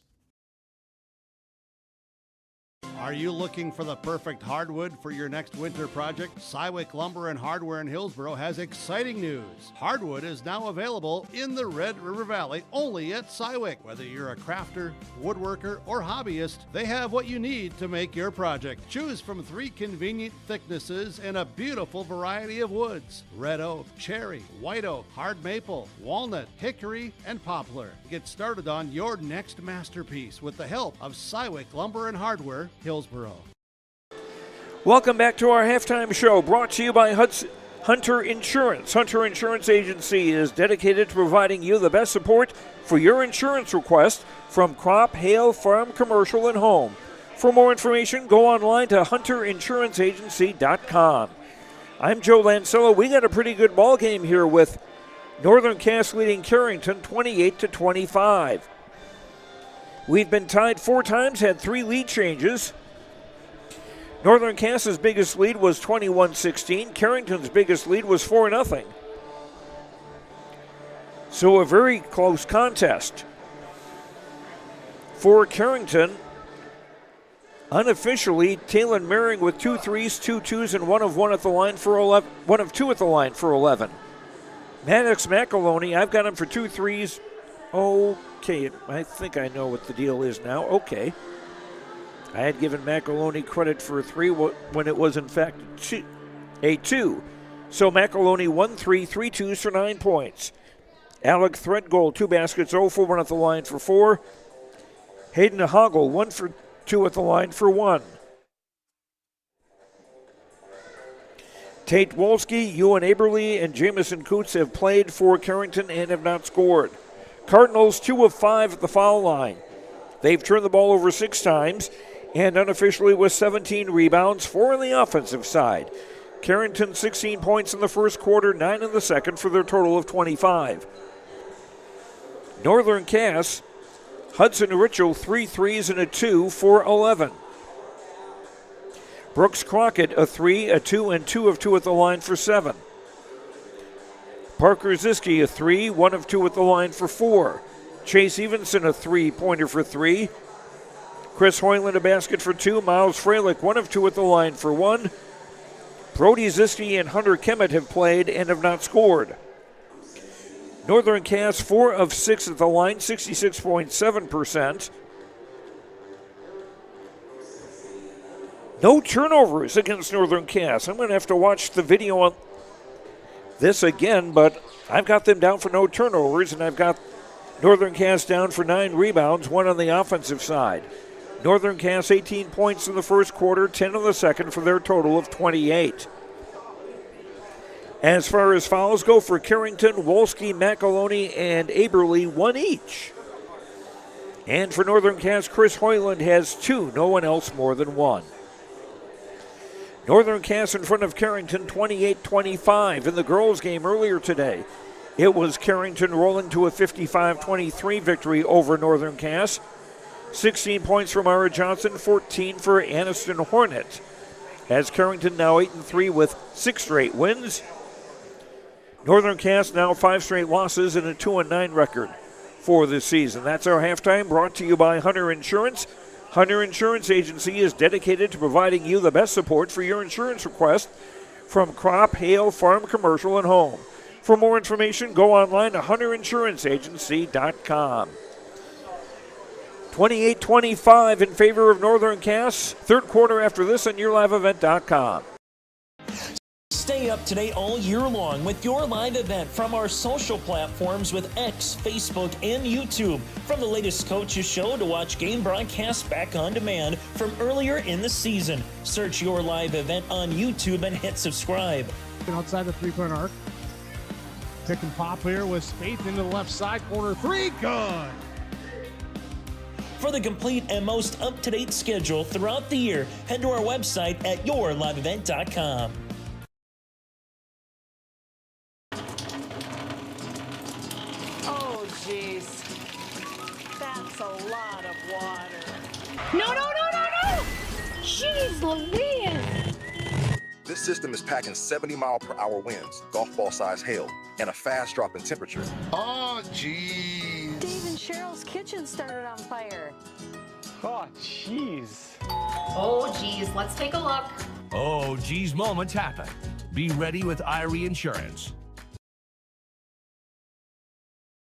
Are you looking for the perfect hardwood for your next winter project? Cywick Lumber and Hardware in Hillsboro has exciting news. Hardwood is now available in the Red River Valley only at Cywick. Whether you're a crafter, woodworker, or hobbyist, they have what you need to make your project. Choose from 3 convenient thicknesses and a beautiful variety of woods: red oak, cherry, white oak, hard maple, walnut, hickory, and poplar. Get started on your next masterpiece with the help of Cywick Lumber and Hardware, Hillsboro. Welcome back to our halftime show, brought to you by Hunter Insurance. Hunter Insurance Agency is dedicated to providing you the best support for your insurance request from crop, hail, farm, commercial, and home. For more information, go online to hunterinsuranceagency.com. I'm Joe Lancello. We got a pretty good ball game here with Northern Cass leading Carrington 28-25. We've been tied 4 times, had 3 lead changes. Northern Cass's biggest lead was 21-16. Carrington's biggest lead was 4-0. So a very close contest. For Carrington, unofficially, Talon Mehring with 2 threes, 2 twos, and 1 of 1 at the line for 11. 1 of 2 at the line for 11. Maddox McEloney, I've got him for 2 threes. Okay, I think I know what the deal is now. Okay. I had given McEloney credit for a 3 when it was, in fact, a 2. So McEloney 1 3, 3 twos for 9 points. Alec Threadgold, 2 baskets, 0 for 1 at the line for 4. Hayden Hoggle, 1 for 2 at the line for 1. Tate Wolski, Ewan Aberle, and Jamison Coots have played for Carrington and have not scored. Cardinals 2 of 5 at the foul line. They've turned the ball over 6 times, and unofficially with 17 rebounds, 4 on the offensive side. Carrington 16 points in the first quarter, 9 in the second for their total of 25. Northern Cass, Hudson Ritchell 3 threes and a 2 for 11. Brooks Crockett a 3, a 2, and 2 of 2 at the line for 7. Parker Ziske a 3, 1 of 2 at the line for 4. Chase Evenson a 3-pointer for 3. Chris Hoyland a basket for 2. Miles Freilich 1 of 2 at the line for 1. Brody Ziske and Hunter Kemet have played and have not scored. Northern Cass 4 of 6 at the line, 66.7%. No turnovers against Northern Cass. I'm going to have to watch the video on this again, but I've got them down for no turnovers, and I've got Northern Cass down for 9 rebounds, 1 on the offensive side. Northern Cass 18 points in the first quarter, 10 in the second for their total of 28. As far as fouls go for Carrington, Wolski, McAloney, and Aberly, 1 each. And for Northern Cass, Chris Hoyland has 2, no one else more than 1. Northern Cass in front of Carrington, 28-25. In the girls' game earlier today, it was Carrington rolling to a 55-23 victory over Northern Cass. 16 points from Mara Johnson, 14 for Aniston Hornet. As Carrington now 8-3 with 6 straight wins. Northern Cass now 5 straight losses and a 2-9 record for this season. That's our halftime, brought to you by Hunter Insurance. Hunter Insurance Agency is dedicated to providing you the best support for your insurance request from crop, hail, farm, commercial, and home. For more information, go online to hunterinsuranceagency.com. 28-25 in favor of Northern Cass. Third quarter after this on YourLiveEvent.com. Stay up to date all year long with your live event from our social platforms with X, Facebook, and YouTube. From the latest coaches show to watch game broadcasts back on demand from earlier in the season. Search your live event on YouTube and hit subscribe. Outside the three-point arc. Pick and pop here with Spaeth into the left side corner. 3, good. For the complete and most up-to-date schedule throughout the year, head to our website at yourliveevent.com. Oh, jeez. That's a lot of water. No! Jeez Louise! This system is packing 70-mile-per-hour winds, golf ball-sized hail, and a fast drop in temperature. Oh, jeez. Dave and Cheryl's kitchen started on fire. Oh, jeez. Oh, geez, let's take a look. Oh, geez, moments happen. Be ready with Irie Insurance.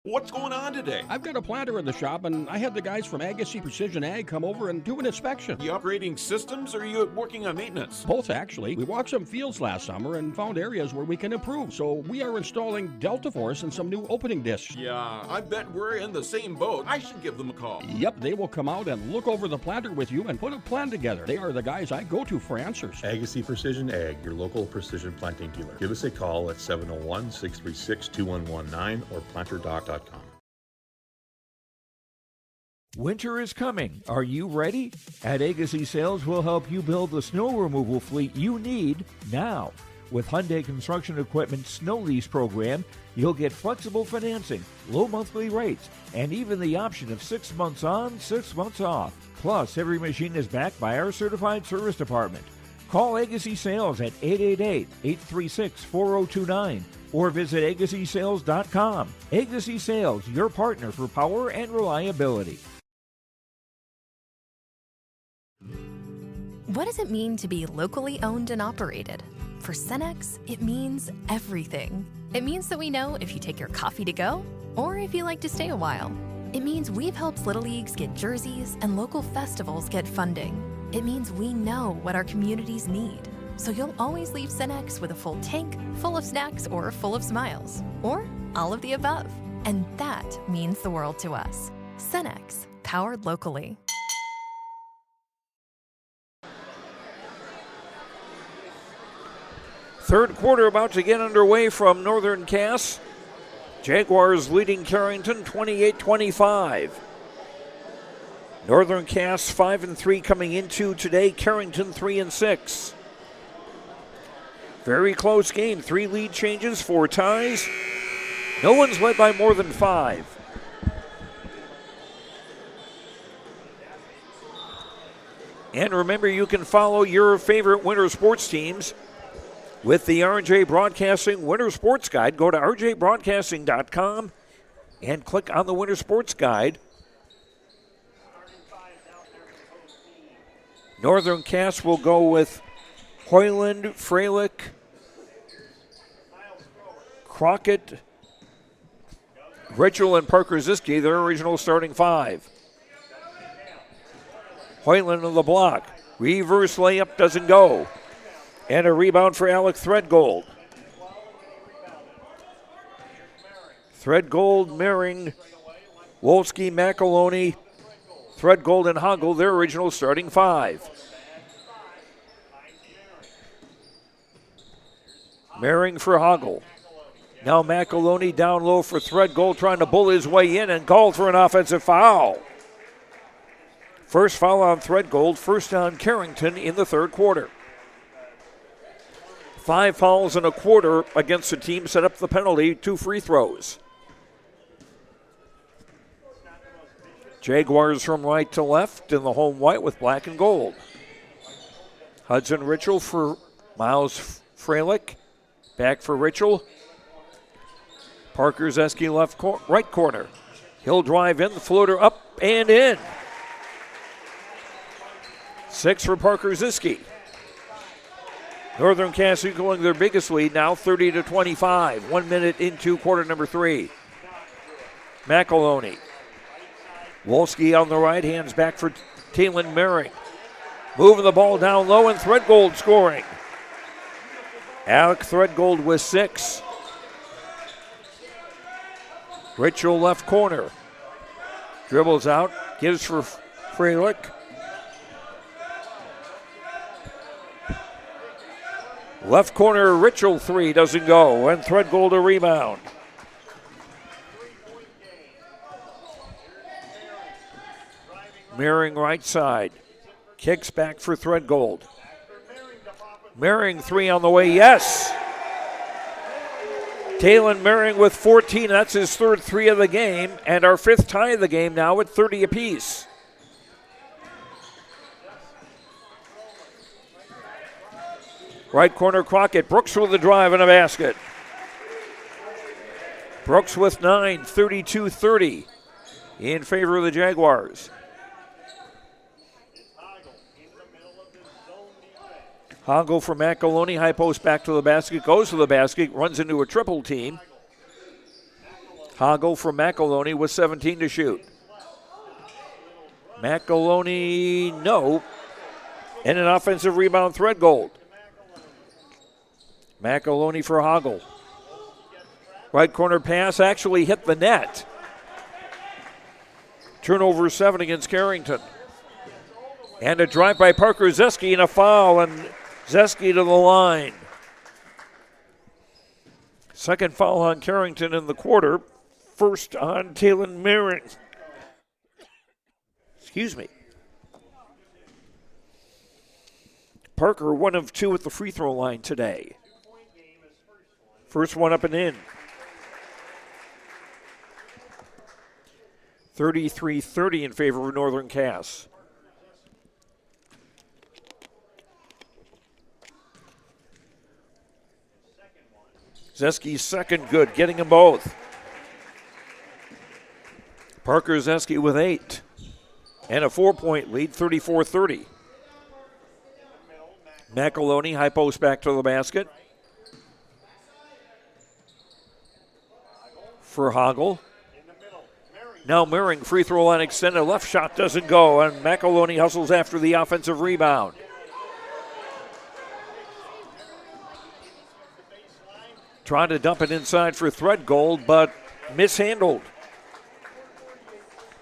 What's going on today? I've got a planter in the shop, and I had the guys from Agassi Precision Ag come over and do an inspection. You upgrading systems, or are you working on maintenance? Both, actually. We walked some fields last summer and found areas where we can improve. So we are installing Delta Force and some new opening discs. Yeah, I bet we're in the same boat. I should give them a call. Yep, they will come out and look over the planter with you and put a plan together. They are the guys I go to for answers. Agassi Precision Ag, your local precision planting dealer. Give us a call at 701-636-2119 or planterdoc.com. Winter is coming. Are you ready? At Agassi Sales, we'll help you build the snow removal fleet you need now. With Hyundai Construction Equipment Snow Lease Program, you'll get flexible financing, low monthly rates, and even the option of 6 months on, 6 months off. Plus, every machine is backed by our certified service department. Call Agassi Sales at 888-836-4029 or visit agassisales.com. Agassi Sales, your partner for power and reliability. What does it mean to be locally owned and operated? For Cenex, it means everything. It means that we know if you take your coffee to go or if you like to stay a while. It means we've helped Little Leagues get jerseys and local festivals get funding. It means we know what our communities need. So you'll always leave Cenex with a full tank, full of snacks, or full of smiles. Or all of the above. And that means the world to us. Cenex, powered locally. Third quarter about to get underway from Northern Cass. Jaguars leading Carrington 28-25. Northern Cass 5-3 coming into today. Carrington 3-6. Very close game. 3 lead changes, 4 ties. No one's led by more than 5. And remember, you can follow your favorite winter sports teams with the RJ Broadcasting Winter Sports Guide. Go to rjbroadcasting.com and click on the Winter Sports Guide. Northern Cass will go with Hoyland, Freilich, Crockett, Ritchell, and Parker Ziske, their original starting 5. Hoyland on the block. Reverse layup doesn't go. And a rebound for Alec Threadgold. Threadgold, Mehring, Wolski, McAloney, Threadgold, and Hoggle, their original starting five. Mehring for Hoggle. Now McAloney down low for Threadgold, trying to bull his way in and called for an offensive foul. First foul on Threadgold, first on Carrington in the third quarter. 5 fouls in a quarter against the team set up the penalty, 2 free throws. Jaguars from right to left in the home white with black and gold. Hudson Ritchell for Miles Freilich. Back for Ritchell. Parker Zeski right corner. He'll drive in, the floater up and in. 6 for Parker Zeski. Northern Cass equaling their biggest lead now, 30-25. 1 minute into quarter number 3. McAloney. Wolski on the right, hands back for Taylon Mehring. Moving the ball down low, and Threadgold scoring. Alec Threadgold with 6. Ritchell left corner. Dribbles out, gives for Freilich. Left corner, Ritchell 3 doesn't go, and Threadgold a rebound. Mehring right side. Kicks back for Threadgold. Mehring 3 on the way, yes! Taylon Mehring with 14, that's his third 3 of the game, and our 5th tie of the game now at 30 apiece. Right corner, Crockett. Brooks with the drive and a basket. Brooks with 9, 32-30 in favor of the Jaguars. Hoggle for McAloney, high post back to the basket, goes to the basket, runs into a triple team. Hoggle for McAloney with 17 to shoot. McAloney, no. And an offensive rebound, Threadgold. McAloney for Hoggle. Right corner pass actually hit the net. Turnover 7 against Carrington. And a drive by Parker Zeski and a foul, and Zeski to the line. Second foul on Carrington in the quarter. First on Taylon Mehring. Excuse me. Parker 1 of 2 at the free throw line today. First one up and in. 33-30 in favor of Northern Cass. Zeski's second good, getting them both. Parker Zeski with 8. And a 4-point lead, 34-30. McAloney, high post back to the basket. For Hoggle. Now Mehring, free throw line extended, left shot doesn't go, and McAloney hustles after the offensive rebound. Trying to dump it inside for Threadgold, but mishandled.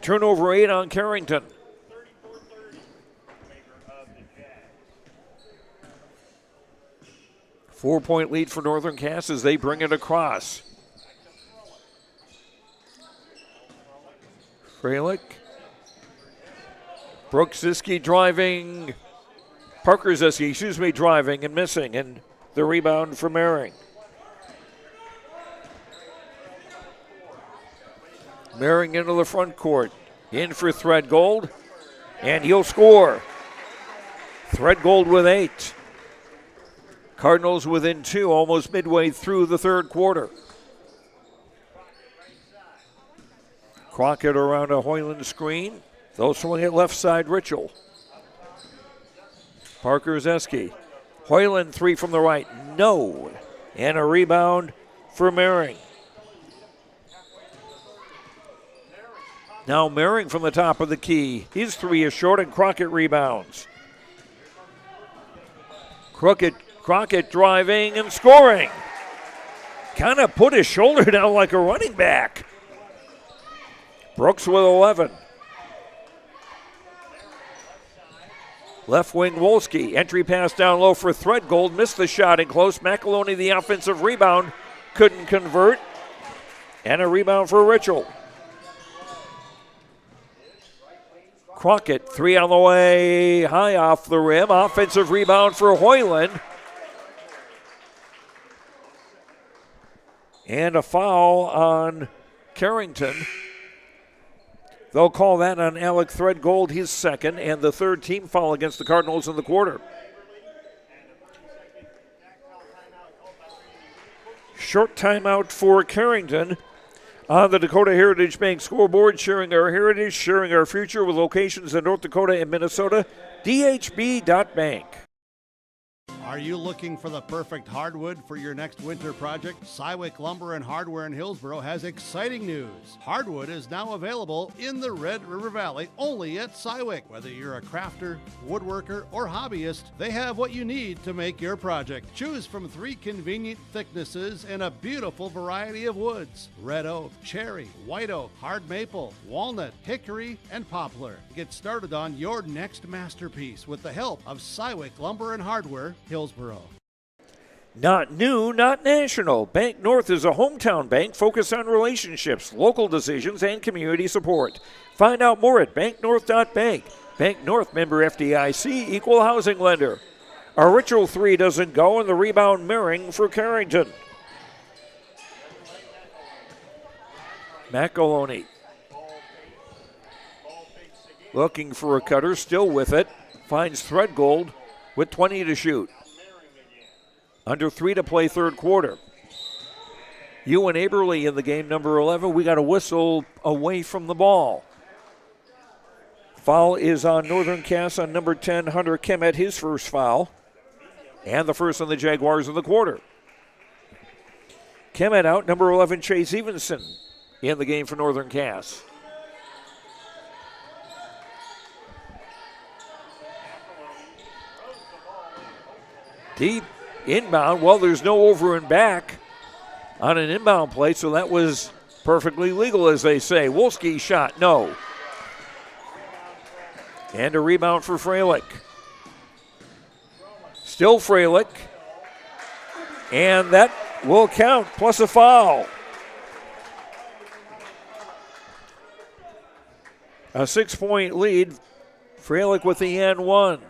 Turnover 8 on Carrington. Four-point lead for Northern Cass as they bring it across. Freilich. Brooks Zeski driving. Parker Zeski, driving and missing. And the rebound for Mehring. Mehring into the front court. In for Threadgold. And he'll score. Threadgold with 8. Cardinals within 2, almost midway through the third quarter. Crockett around a Hoyland screen. They'll swing it left side, Ritchell. Parker Zeski. Hoyland 3 from the right, no. And a rebound for Mehring. Now Mehring from the top of the key. His 3 is short and Crockett rebounds. Crockett driving and scoring. Kind of put his shoulder down like a running back. Brooks with 11. Left wing Wolski. Entry pass down low for Threadgold. Missed the shot in close. McEloney, the offensive rebound, couldn't convert. And a rebound for Richel. Crockett, 3 on the way, high off the rim. Offensive rebound for Hoyland. And a foul on Carrington. They'll call that on Alec Threadgold, his second, and the third team foul against the Cardinals in the quarter. Short timeout for Carrington. On the Dakota Heritage Bank scoreboard, sharing our heritage, sharing our future with locations in North Dakota and Minnesota, dhb.bank. Are you looking for the perfect hardwood for your next winter project? Cywick Lumber and Hardware in Hillsboro has exciting news. Hardwood is now available in the Red River Valley only at Cywick. Whether you're a crafter, woodworker, or hobbyist, they have what you need to make your project. Choose from 3 convenient thicknesses and a beautiful variety of woods: red oak, cherry, white oak, hard maple, walnut, hickory, and poplar. Get started on your next masterpiece with the help of Cywick Lumber and Hardware, Hillsboro. Not new, not national. Bank North is a hometown bank focused on relationships, local decisions, and community support. Find out more at banknorth.bank. Bank North, member FDIC, equal housing lender. A Ritual 3 doesn't go, and the rebound Mering for Carrington. McEloney looking for a cutter, still with it. Finds Threadgold with 20 to shoot. Under 3 to play third quarter. Ewan Aberly in the game, number 11. We got a whistle away from the ball. Foul is on Northern Cass on number 10, Hunter Kemet, his first foul. And the first on the Jaguars in the quarter. Kemet out, number 11, Chase Evenson in the game for Northern Cass. Deep inbound. Well, there's no over and back on an inbound play, so that was perfectly legal, as they say. Wolski shot, no. And a rebound for Freilich. Still Freilich. And that will count, plus a foul. A 6-point lead. Freilich with the N1.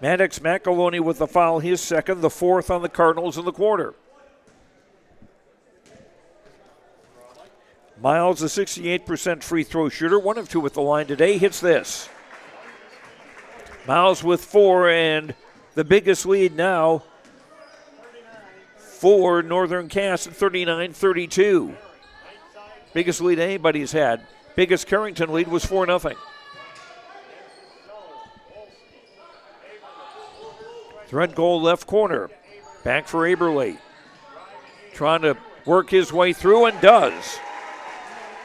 Maddox McEloney with the foul, his second, the fourth on the Cardinals in the quarter. Miles, a 68% free throw shooter, 1 of 2 at the line today, hits this. Miles with 4, and the biggest lead now for Northern Cass at 39-32. Biggest lead anybody's had. Biggest Carrington lead was 4-0. Threadgold left corner. Back for Aberly. Trying to work his way through and does.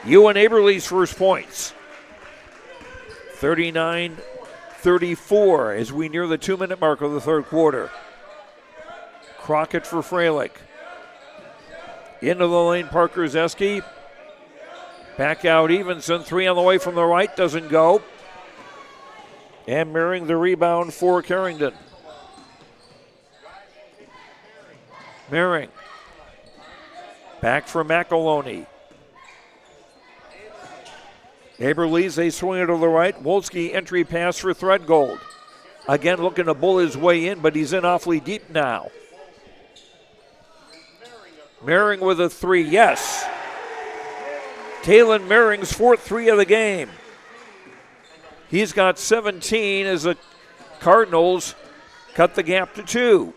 Ewan Aberly's first points. 39-34 as we near the 2-minute mark of the third quarter. Crockett for Freilich. Into the lane, Parker Zeski. Back out Evenson. 3 on the way from the right. Doesn't go. And Mering the rebound for Carrington. Mering. Back for McEloney. Aberlees, they swing it to the right. Wolski entry pass for Threadgold. Again looking to bull his way in, but he's in awfully deep now. Mering with a 3, yes. Talon Mering's 4th 3 of the game. He's got 17 as the Cardinals cut the gap to 2.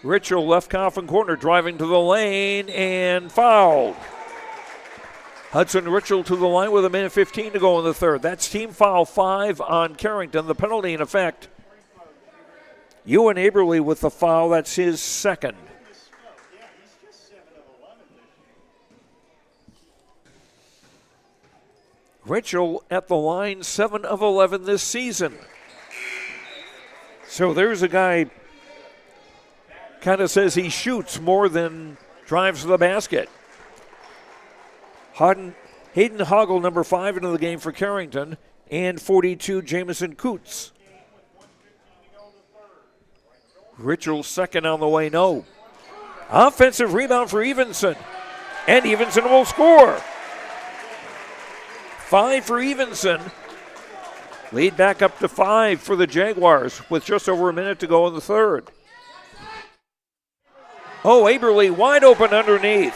Richel left coffin corner, driving to the lane and fouled. Hudson Richel to the line with 1:15 to go in the third. That's team foul 5 on Carrington. The penalty in effect. Ewan Aberly with the foul. That's his second. Richel at the line, 7 of 11 this season. So there's a guy kind of says he shoots more than drives to the basket. Hayden Hoggle, number 5 into the game for Carrington, and 42, Jamison Coots. Richards second on the way, no. Offensive rebound for Evenson, and Evenson will score. 5 for Evenson. Lead back up to 5 for the Jaguars with just over a minute to go in the third. Oh, Aberle wide open underneath.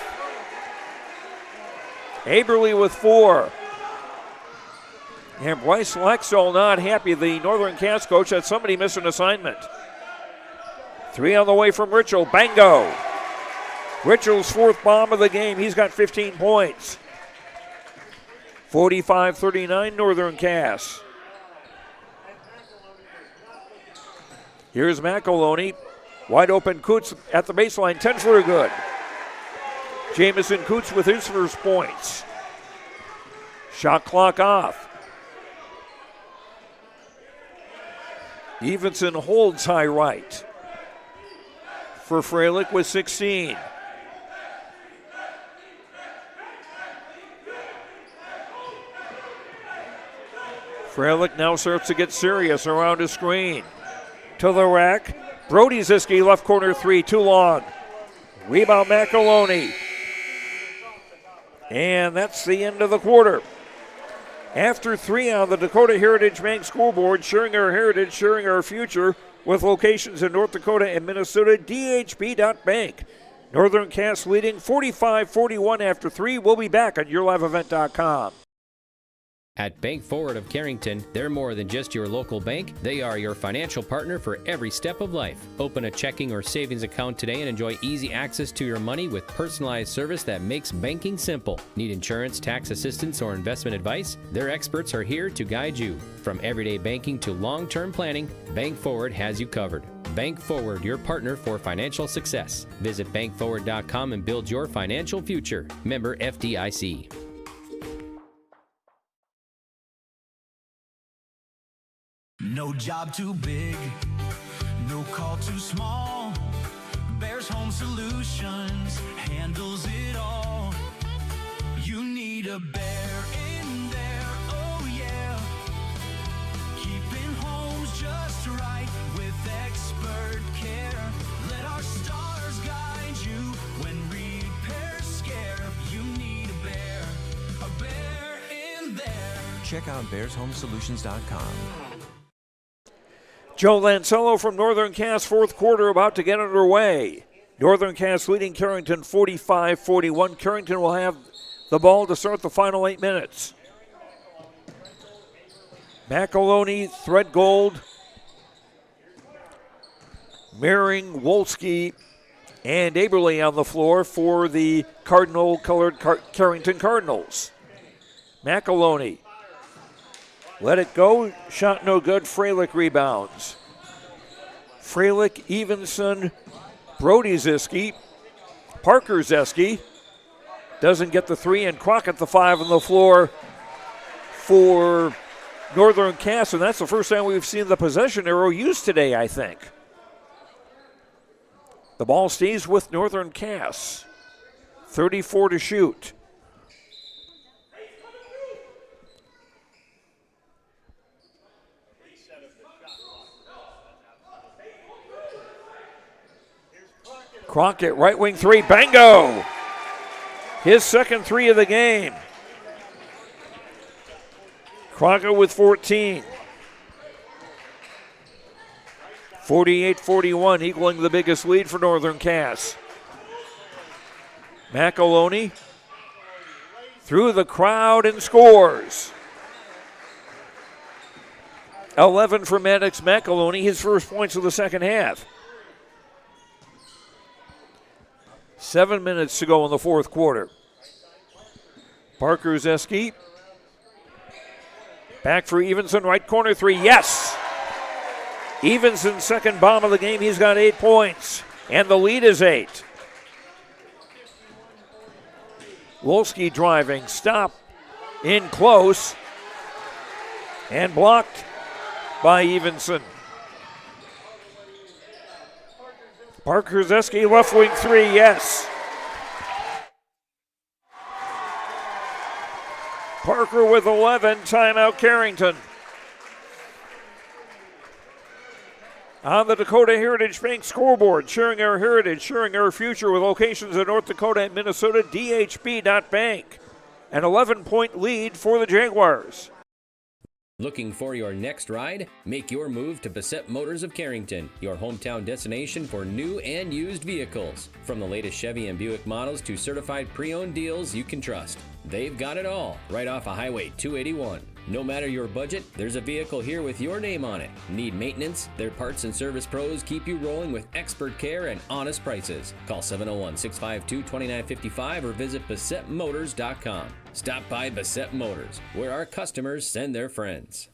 Aberle with 4. And Bryce Lexell not happy, the Northern Cats coach, that somebody missed an assignment. 3 on the way from Richel. Bango. Richel's 4th bomb of the game. He's got 15 points. 45-39 Northern Cass. Here's McEloney. Wide open Coots at the baseline. 10 for a good. Jamison Coots with his first points. Shot clock off. Evenson holds high right. For Freilich with 16. Freilich now starts to get serious around his screen. To the rack. Brody Ziske, left corner 3, too long. Rebound McEloney. And that's the end of the quarter. After 3 on the Dakota Heritage Bank scoreboard, sharing our heritage, sharing our future, with locations in North Dakota and Minnesota, dhb.bank. Northern Cass leading 45-41 after 3. We'll be back on YourLiveEvent.com. At Bank Forward of Carrington, they're more than just your local bank. They are your financial partner for every step of life. Open a checking or savings account today and enjoy easy access to your money with personalized service that makes banking simple. Need insurance, tax assistance, or investment advice? Their experts are here to guide you. From everyday banking to long-term planning, Bank Forward has you covered. Bank Forward, your partner for financial success. Visit bankforward.com and build your financial future. Member FDIC. No job too big, no call too small. Bears Home Solutions handles it all. You need a bear in there, oh yeah. Keeping homes just right with expert care. Let our stars guide you when repairs scare. You need a bear in there. Check out bearshomesolutions.com. Joe Lancello from Northern Cass, 4th quarter about to get underway. Northern Cass leading Carrington 45-41. Carrington will have the ball to start the final 8 minutes. McEloney, Threadgold, Mehring, Wolski, and Aberle on the floor for the Cardinal-colored Carrington Cardinals. McEloney. Let it go. Shot no good. Freilich rebounds. Freilich, Evenson, Brody Ziske, Parker Zeske doesn't get the 3, and Crockett the 5 on the floor for Northern Cass, and that's the first time we've seen the possession arrow used today, I think. The ball stays with Northern Cass. 34 to shoot. Crockett, right wing 3, bango! His second 3 of the game. Crockett with 14. 48-41, equaling the biggest lead for Northern Cass. McEloney through the crowd and scores. 11 for Maddox McEloney, his first points of the second half. 7 minutes to go in the 4th quarter. Parker Zeske. Back for Evenson, right corner 3, yes! Evenson's second bomb of the game, he's got 8 points, and the lead is 8. Wolski driving, stop, in close, and blocked by Evenson. Parker Zeski, left wing three, yes. Parker with 11, timeout Carrington. On the Dakota Heritage Bank scoreboard, sharing our heritage, sharing our future with locations in North Dakota and Minnesota, DHB.bank. An 11-point lead for the Jaguars. Looking for your next ride? Make your move to Bassett Motors of Carrington, your hometown destination for new and used vehicles. From the latest Chevy and Buick models to certified pre-owned deals you can trust. They've got it all, right off of Highway 281. No matter your budget, there's a vehicle here with your name on it. Need maintenance? Their parts and service pros keep you rolling with expert care and honest prices. Call 701-652-2955 or visit BassettMotors.com. Stop by Bassett Motors, where our customers send their friends.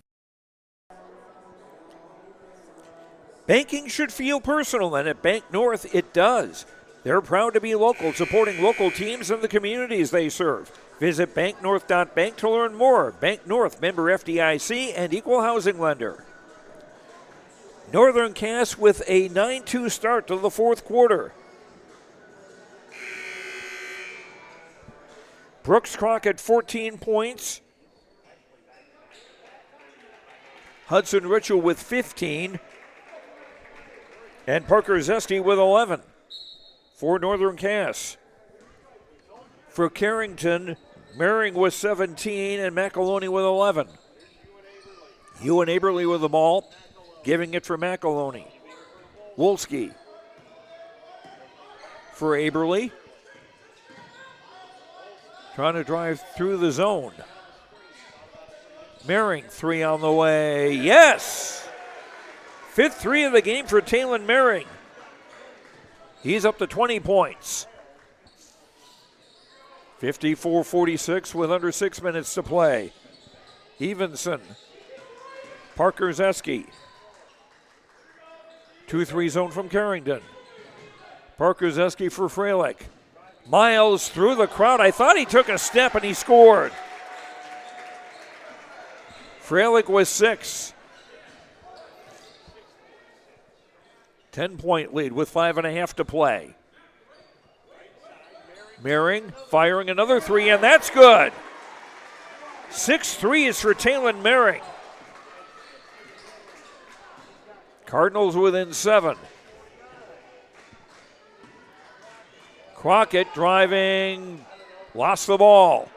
Banking should feel personal, and at Bank North it does. They're proud to be local, supporting local teams and the communities they serve. Visit banknorth.bank to learn more. Bank North, member FDIC and equal housing lender. Northern Cass with a 9-2 start to the fourth quarter. Brooks Crockett, 14 points. Hudson Ritchell with 15. And Parker Zesty with 11 for Northern Cass. For Carrington, Mehring with 17 and McAloney with 11. Ewan Aberly with the ball, giving it for McAloney. Wolski for Aberly. Trying to drive through the zone. Mehring, three on the way. Yes! Fifth three of the game for Talon Mehring. He's up to 20 points. 54-46 with under 6 minutes to play. Evenson. Parker Zeski. 2-3 zone from Carrington. Parker Zeski for Freilich. Miles through the crowd. I thought he took a step and he scored. Freilich with 6. 10-point lead with 5.5 to play. Mehring firing another three, and that's good. 6 threes for Talon Mehring. Cardinals within 7. Crockett driving, lost the ball.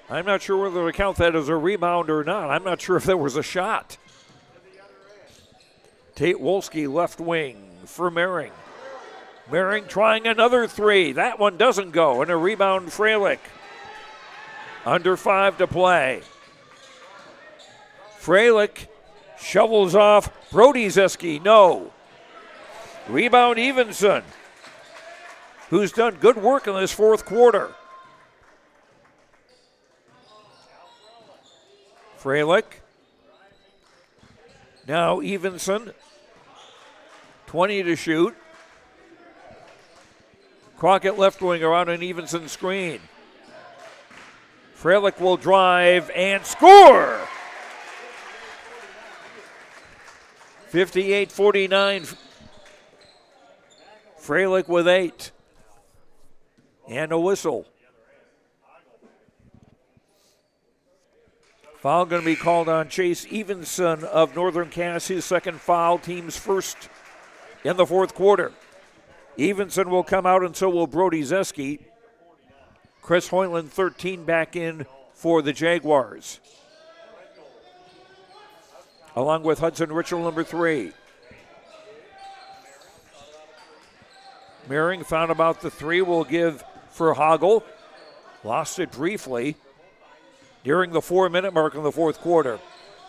I'm not sure whether to count that as a rebound or not. I'm not sure if there was a shot. Tate Wolski, left wing for Mehring. Mehring trying another three. That one doesn't go, and a rebound Freilich. Under 5 to play. Freilich shovels off Brody Zeski. No. Rebound Evenson, who's done good work in this fourth quarter. Freilich. Now Evenson. 20 to shoot. Crockett left wing around an Evenson screen. Freilich will drive and score. 58-49. Freilich with 8. And a whistle. Foul going to be called on Chase Evenson of Northern Cass, his second foul, team's first in the fourth quarter. Evenson will come out, and so will Brody Zeski. Chris Hoyland, 13, back in for the Jaguars, along with Hudson Ritchell, number 3. Mehring found about the 3, will give for Hoggle. Lost it briefly during the 4-minute mark in the fourth quarter.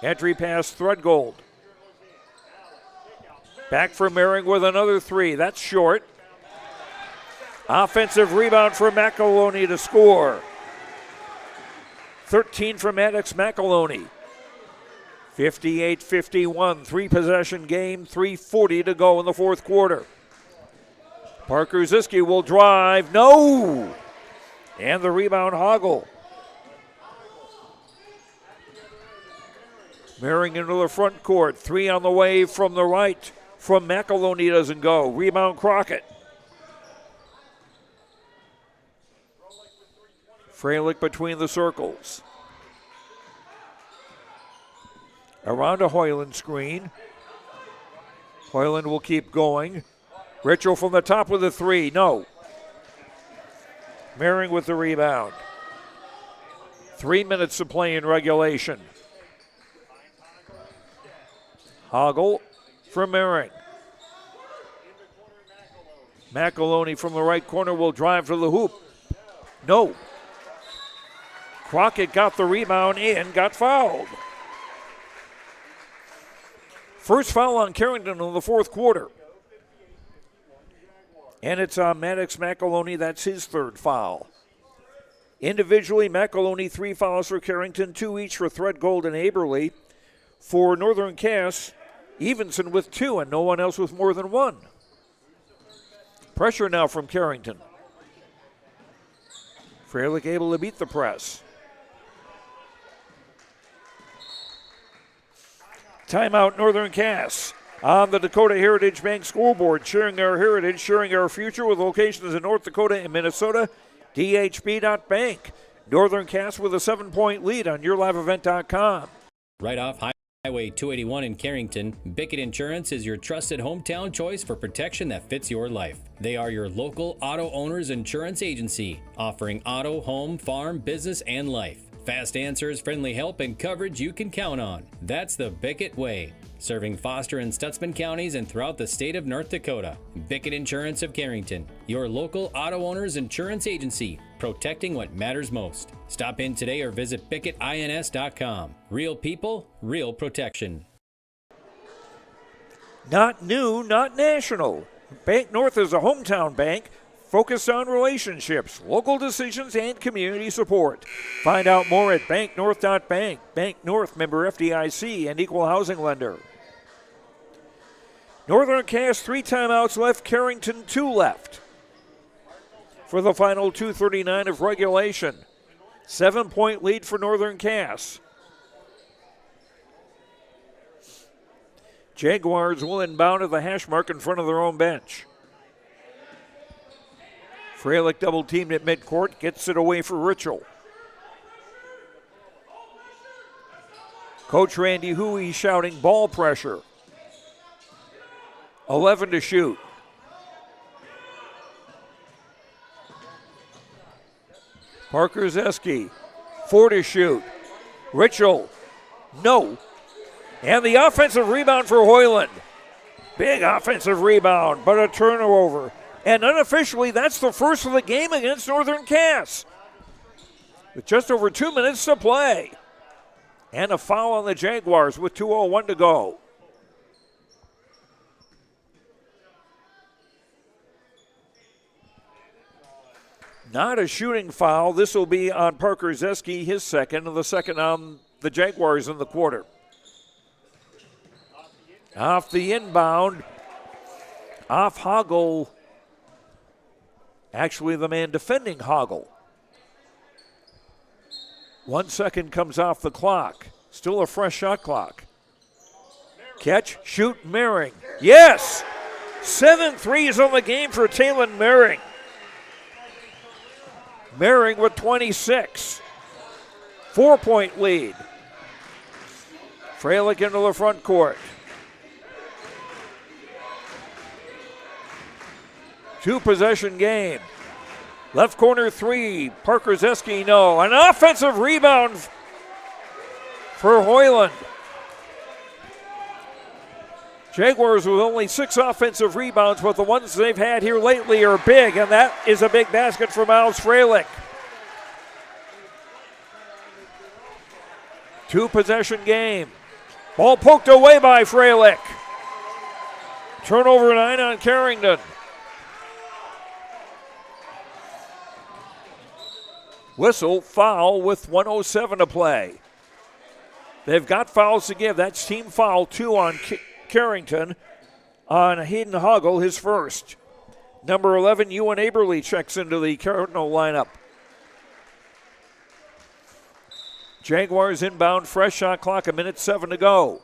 Entry pass, Threadgold. Back for Mehring with another 3. That's short. Offensive rebound for McAloney to score. 13 for Maddox McAloney. 58-51, 3-possession game, 3:40 to go in the fourth quarter. Parker Zeski will drive. No! And the rebound, Hoggle. Mehring into the front court. 3 on the way from the right from McEloney doesn't go. Rebound Crockett. Freilich between the circles. Around a Hoyland screen. Hoyland will keep going. Ritchell from the top with a three. No. Mehring with the rebound. 3 minutes to play in regulation. Hoggle for Mehring. McEloney from the right corner will drive to the hoop. No. Crockett got the rebound and got fouled. First foul on Carrington in the fourth quarter. And it's on Maddox McEloney. That's his third foul. Individually, McEloney 3 fouls for Carrington, 2 each for Threadgold and Aberle. For Northern Cass, Evenson with 2 and no one else with more than 1. Pressure now from Carrington. Freilich able to beat the press. Timeout Northern Cass on the Dakota Heritage Bank scoreboard. Sharing our heritage, sharing our future with locations in North Dakota and Minnesota. DHB.bank. Northern Cass with a 7-point lead on YourLiveEvent.com. Right off Highway 281 in Carrington, Bickett Insurance is your trusted hometown choice for protection that fits your life. They are your local auto owners insurance agency, offering auto, home, farm, business, and life. Fast answers, friendly help, and coverage you can count on. That's the Bickett way. Serving Foster and Stutzman counties and throughout the state of North Dakota. Bickett Insurance of Carrington, your local auto owners insurance agency, protecting what matters most. Stop in today or visit BickettINS.com. Real people, real protection. Not new, not national. Bank North is a hometown bank focused on relationships, local decisions, and community support. Find out more at banknorth.bank. Bank North, member FDIC and equal housing lender. Northern Cass 3 timeouts left, Carrington 2 left. For the final 2:39 of regulation. 7-point lead for Northern Cass. Jaguars will inbound at the hash mark in front of their own bench. Freilich double teamed at midcourt, gets it away for Ritchell. Coach Randy Huey shouting ball pressure. 11 to shoot. Parker Zeski, 4 to shoot. Ritchell, no. And the offensive rebound for Hoyland. Big offensive rebound, but a turnover. And unofficially, that's the first of the game against Northern Cass. With just over 2 minutes to play. And a foul on the Jaguars with 2:01 to go. Not a shooting foul. This will be on Parker Zeski, his second, and the second on the Jaguars in the quarter. Off the inbound. Off Hoggle. Actually, the man defending Hoggle. 1 second comes off the clock. Still a fresh shot clock. Catch, shoot, Mehring. Yes! 7 threes on the game for Talon Mehring. Mehring with 26. 4-point lead. Freilich into the front court. 2-possession game. Left corner 3. Parker Zeski, no. An offensive rebound for Hoyland. Jaguars with only 6 offensive rebounds, but the ones they've had here lately are big, and that is a big basket for Miles Freilich. 2-possession game. Ball poked away by Freilich. Turnover 9 on Carrington. Whistle, foul with 1:07 to play. They've got fouls to give. That's team foul 2 on Carrington. On Hayden Hoggle, his first. Number 11, Ewan Aberle checks into the Cardinal lineup. Jaguars inbound, fresh shot clock, 1:07 to go.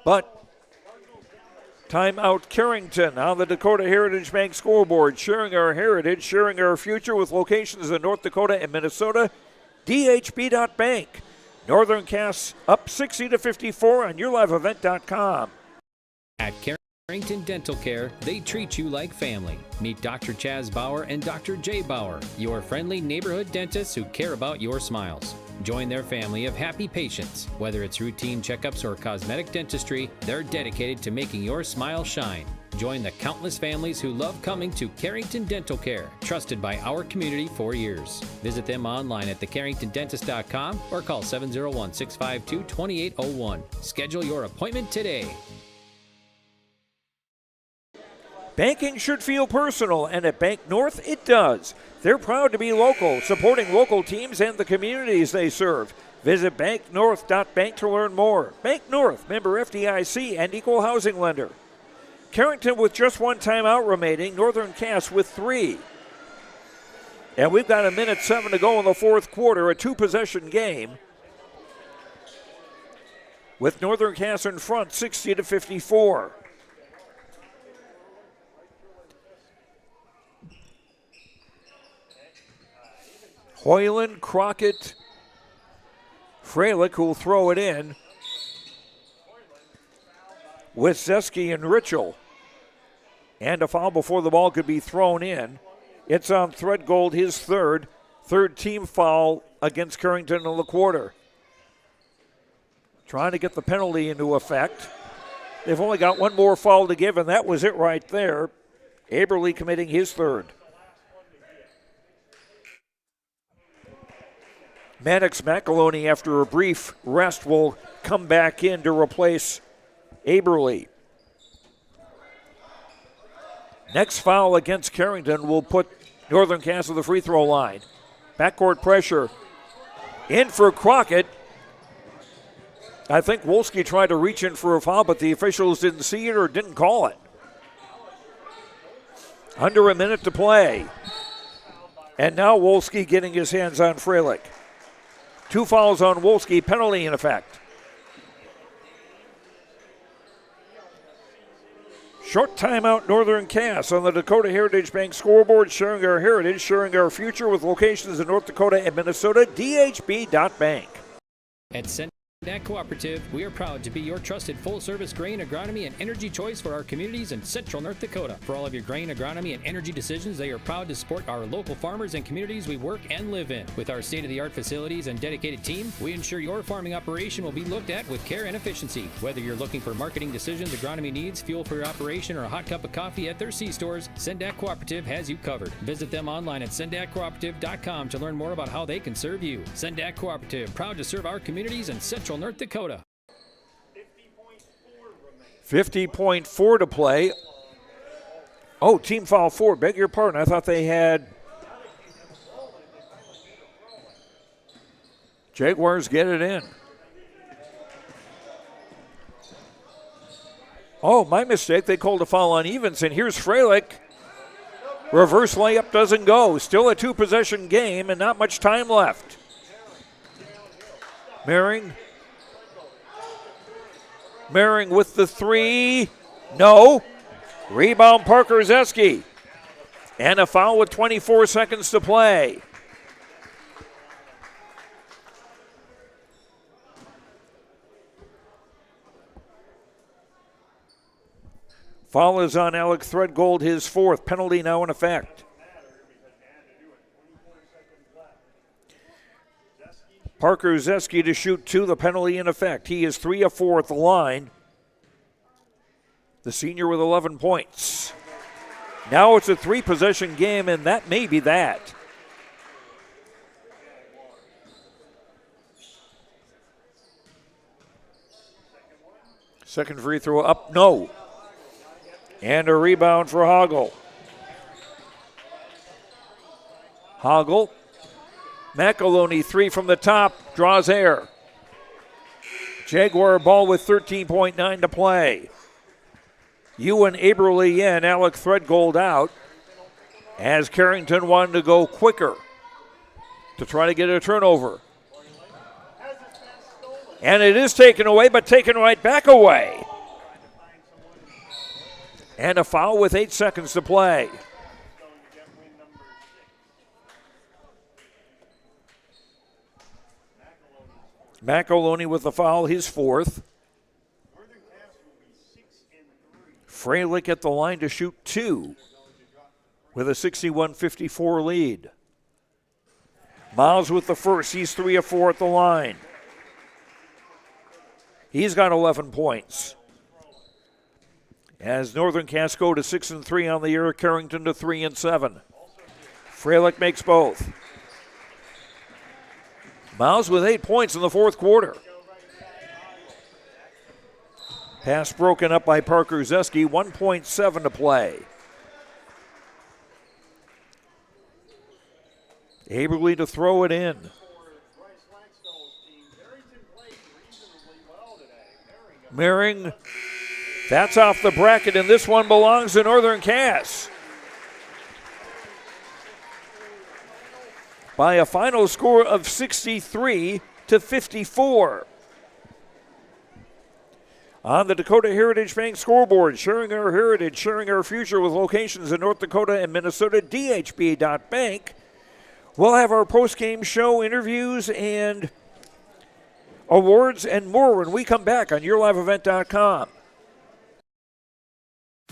But Timeout Carrington on the Dakota Heritage Bank scoreboard. Sharing our heritage, sharing our future with locations in North Dakota and Minnesota. DHB.bank. Northern Cass up 60-54 on YourLiveEvent.com. At Carrington Dental Care, they treat you like family. Meet Dr. Chaz Bauer and Dr. Jay Bauer, your friendly neighborhood dentists who care about your smiles. Join their family of happy patients. Whether it's routine checkups or cosmetic dentistry, they're dedicated to making your smile shine. Join the countless families who love coming to Carrington Dental Care, trusted by our community for years. Visit them online at thecarringtondentist.com or call 701-652-2801. Schedule your appointment today. Banking should feel personal, and at Bank North, it does. They're proud to be local, supporting local teams and the communities they serve. Visit banknorth.bank to learn more. Bank North, member FDIC and equal housing lender. Carrington with just one timeout remaining, Northern Cass with 3. And we've got 1:07 to go in the fourth quarter, a 2-possession game. With Northern Cass in front, 60-54. Hoyland, Crockett, Freilich, who'll throw it in with Zeski and Richel. And a foul before the ball could be thrown in. It's on Threadgold, his third team foul against Carrington in the quarter. Trying to get the penalty into effect. They've only got one more foul to give, and that was it right there. Aberle committing his third. Maddox McAloney, after a brief rest, will come back in to replace Aberle. Next foul against Carrington will put Northern Cass at the free throw line. Backcourt pressure. In for Crockett. I think Wolski tried to reach in for a foul, but the officials didn't see it or didn't call it. Under a minute to play. And now Wolski getting his hands on Freilich. 2 fouls on Wolski, penalty in effect. Short timeout, Northern Cass on the Dakota Heritage Bank scoreboard, sharing our heritage, sharing our future with locations in North Dakota and Minnesota, DHB.bank. At Sendak Cooperative, we are proud to be your trusted full-service grain, agronomy, and energy choice for our communities in central North Dakota. For all of your grain, agronomy, and energy decisions, they are proud to support our local farmers and communities we work and live in. With our state-of-the-art facilities and dedicated team, we ensure your farming operation will be looked at with care and efficiency. Whether you're looking for marketing decisions, agronomy needs, fuel for your operation, or a hot cup of coffee at their C-stores, Sendak Cooperative has you covered. Visit them online at sendakcooperative.com to learn more about how they can serve you. Sendak Cooperative, proud to serve our communities in central North Dakota. 50.4 to play. Oh, team foul 4. Beg your pardon. I thought they had Jaguars get it in. Oh, my mistake. They called a foul on Evenson. Here's Freilich. Reverse layup doesn't go. Still a 2-possession game and not much time left. Mehring with the 3. No. Rebound Parker Zeski. And a foul with 24 seconds to play. Foul is on Alec Threadgold, his 4th. Penalty now in effect. Parker Zeski to shoot 2, the penalty in effect. He is 3 of 4 at the line. The senior with 11 points. Now it's a 3-possession game, and that may be that. Second free throw up, no. And a rebound for Hoggle. Hoggle. McAloney, 3 from the top, draws air. Jaguar ball with 13.9 to play. Ewan Aberle in, Alec Threadgold out, as Carrington wanted to go quicker to try to get a turnover. And it is taken away, but taken right back away. And a foul with 8 seconds to play. McEloney with the foul, his 4th. Freilich at the line to shoot 2 with a 61-54 lead. Miles with the first. He's 3 of 4 at the line. He's got 11 points. As Northern Cass go to 6-3 on the year, Carrington to 3-7. Freilich makes both. Miles with 8 points in the fourth quarter. Pass broken up by Parker Zeski, 1.7 to play. Aberly to throw it in. Mehring, that's off the bracket, and this one belongs to Northern Cass. By a final score of 63-54. On the Dakota Heritage Bank scoreboard, sharing our heritage, sharing our future with locations in North Dakota and Minnesota, DHB.bank. We'll have our post-game show, interviews, and awards and more when we come back on YourLiveEvent.com.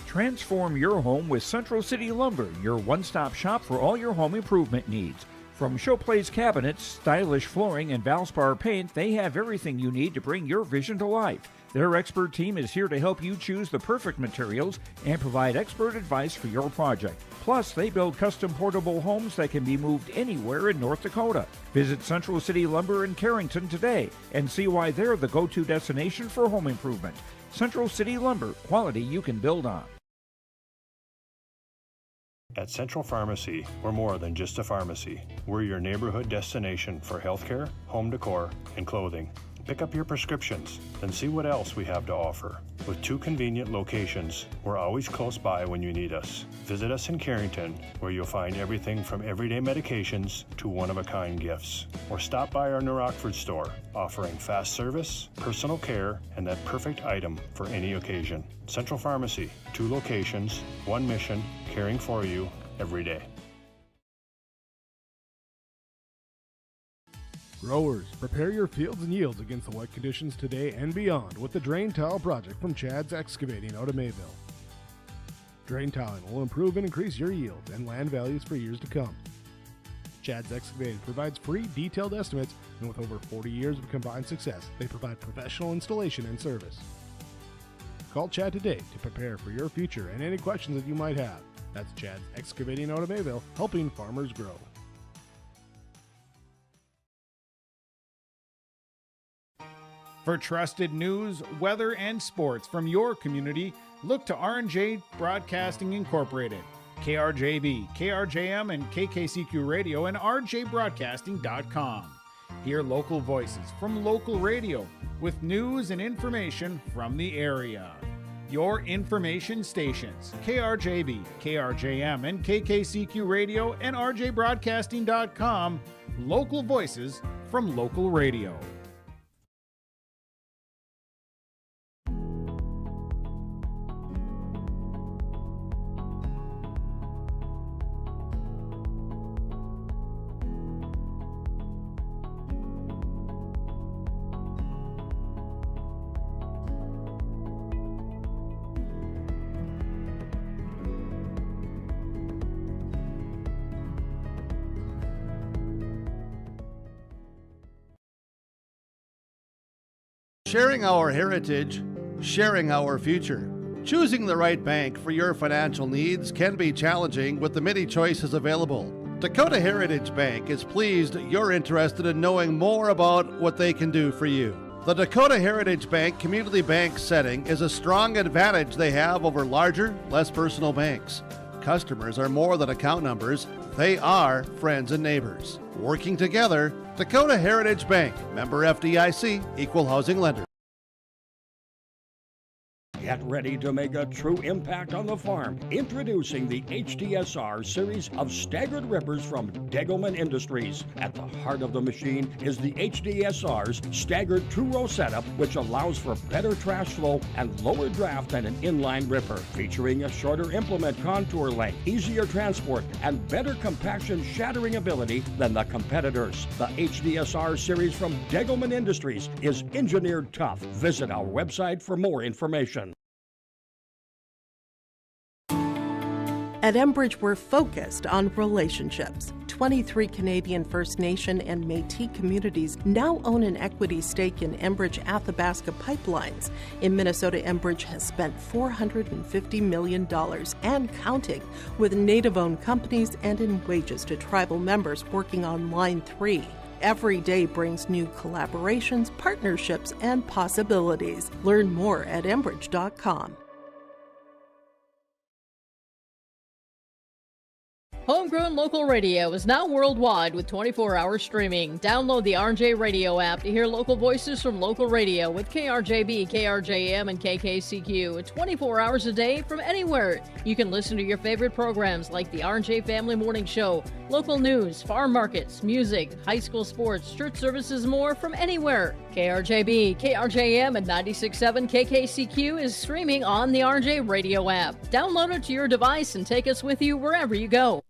Transform your home with Central City Lumber, your one-stop shop for all your home improvement needs. From showplace cabinets, stylish flooring, and Valspar paint, they have everything you need to bring your vision to life. Their expert team is here to help you choose the perfect materials and provide expert advice for your project. Plus, they build custom portable homes that can be moved anywhere in North Dakota. Visit Central City Lumber in Carrington today and see why they're the go-to destination for home improvement. Central City Lumber, quality you can build on. At Central Pharmacy, we're more than just a pharmacy. We're your neighborhood destination for healthcare, home decor, and clothing. Pick up your prescriptions, then see what else we have to offer. With 2 convenient locations, we're always close by when you need us. Visit us in Carrington, where you'll find everything from everyday medications to one-of-a-kind gifts. Or stop by our New Rockford store, offering fast service, personal care, and that perfect item for any occasion. Central Pharmacy, 2 locations, 1 mission, caring for you every day. Growers, prepare your fields and yields against the wet conditions today and beyond with the Drain Tile project from Chad's Excavating out of Mayville. Drain tiling will improve and increase your yield and land values for years to come. Chad's Excavating provides free detailed estimates, and with over 40 years of combined success, they provide professional installation and service. Call Chad today to prepare for your future and any questions that you might have. That's Chad's Excavating out of Mayville, helping farmers grow. For trusted news, weather, and sports from your community, look to R&J Broadcasting Incorporated, KRJB, KRJM, and KKCQ Radio, and rjbroadcasting.com. Hear local voices from local radio with news and information from the area. Your information stations, KRJB, KRJM, and KKCQ Radio, and rjbroadcasting.com. Local voices from local radio. Sharing our heritage, sharing our future. Choosing the right bank for your financial needs can be challenging with the many choices available. Dakota Heritage Bank is pleased you're interested in knowing more about what they can do for you. The Dakota Heritage Bank community bank setting is a strong advantage they have over larger, less personal banks. Customers are more than account numbers, they are friends and neighbors. Working together, Dakota Heritage Bank, member FDIC, equal housing lender. Get ready to make a true impact on the farm. Introducing the HDSR series of staggered rippers from Degelman Industries. At the heart of the machine is the HDSR's staggered two-row setup, which allows for better trash flow and lower draft than an inline ripper. Featuring a shorter implement contour length, easier transport, and better compaction shattering ability than the competitors. The HDSR series from Degelman Industries is engineered tough. Visit our website for more information. At Enbridge, we're focused on relationships. 23 Canadian First Nation and Métis communities now own an equity stake in Enbridge Athabasca Pipelines. In Minnesota, Enbridge has spent $450 million and counting with Native-owned companies and in wages to tribal members working on Line 3. Every day brings new collaborations, partnerships, and possibilities. Learn more at Enbridge.com. Homegrown local radio is now worldwide with 24-hour streaming. Download the RJ Radio app to hear local voices from local radio with KRJB, KRJM, and KKCQ 24 hours a day from anywhere. You can listen to your favorite programs like the RJ Family Morning Show, local news, farm markets, music, high school sports, church services, more from anywhere. KRJB, KRJM, and 96.7 KKCQ is streaming on the RJ Radio app. Download it to your device and take us with you wherever you go.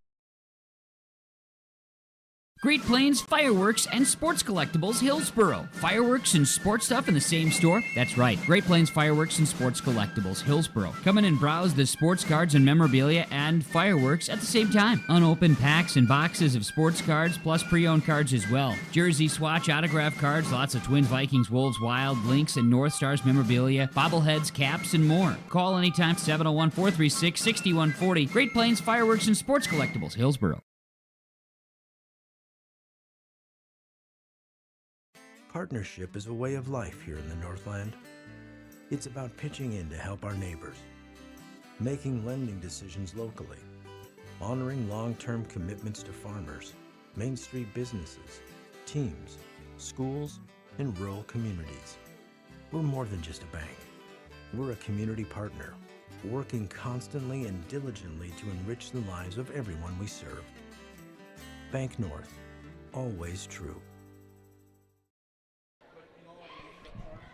Great Plains Fireworks and Sports Collectibles, Hillsboro. Fireworks and sports stuff in the same store? That's right. Great Plains Fireworks and Sports Collectibles, Hillsboro. Come in and browse the sports cards and memorabilia and fireworks at the same time. Unopened packs and boxes of sports cards, plus pre-owned cards as well. Jersey, swatch, autograph cards, lots of Twins, Vikings, Wolves, Wild, Lynx, and North Stars memorabilia, bobbleheads, caps, and more. Call anytime, 701-436-6140. Great Plains Fireworks and Sports Collectibles, Hillsboro. Partnership is a way of life here in the Northland. It's about pitching in to help our neighbors, making lending decisions locally, honoring long-term commitments to farmers, Main Street businesses, teams, schools, and rural communities. We're more than just a bank. We're a community partner, working constantly and diligently to enrich the lives of everyone we serve. Bank North, always true.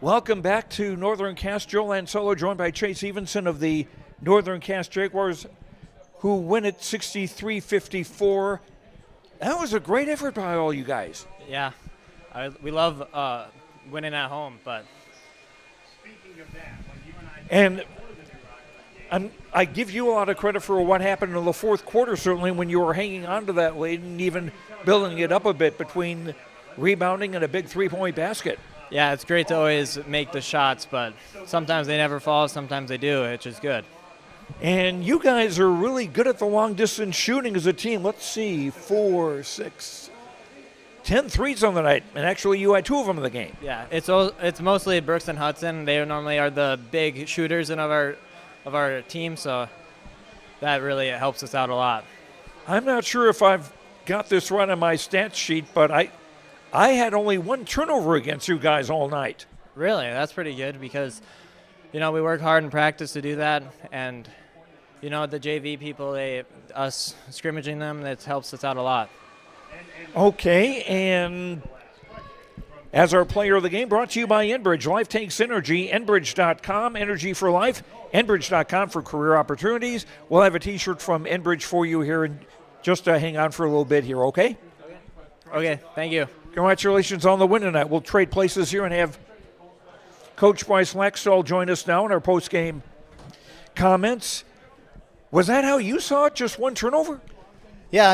Welcome back to Northern Cast. Joe Lansolo joined by Chase Evenson of the Northern Cast Jaguars, who win it 63-54. That was a great effort by all you guys. Yeah, we love winning at home, but. Speaking of that, when you and I give you a lot of credit for what happened in the fourth quarter, certainly when you were hanging on to that lead and even building it up a bit between rebounding and a big three-point basket. Yeah, it's great to always make the shots, but sometimes they never fall, sometimes they do, which is good. And you guys are really good at the long-distance shooting as a team. Let's see, 4, 6, 10 threes on the night, and actually you had 2 of them in the game. Yeah, it's mostly Brooks and Hudson. They normally are the big shooters of our team, so that really helps us out a lot. I'm not sure if I've got this right on my stats sheet, but I had only 1 turnover against you guys all night. Really? That's pretty good because, we work hard in practice to do that. And, the JV people, us scrimmaging them, that helps us out a lot. Okay, and as our player of the game, brought to you by Enbridge. Life takes energy. Enbridge.com, energy for life. Enbridge.com for career opportunities. We'll have a T-shirt from Enbridge for you here, and just hang on for a little bit here, okay? Okay, thank you. Congratulations on the win tonight. We'll trade places here and have Coach Bryce Laxall join us now in our post-game comments. Was that how you saw it, just 1 turnover? Yeah,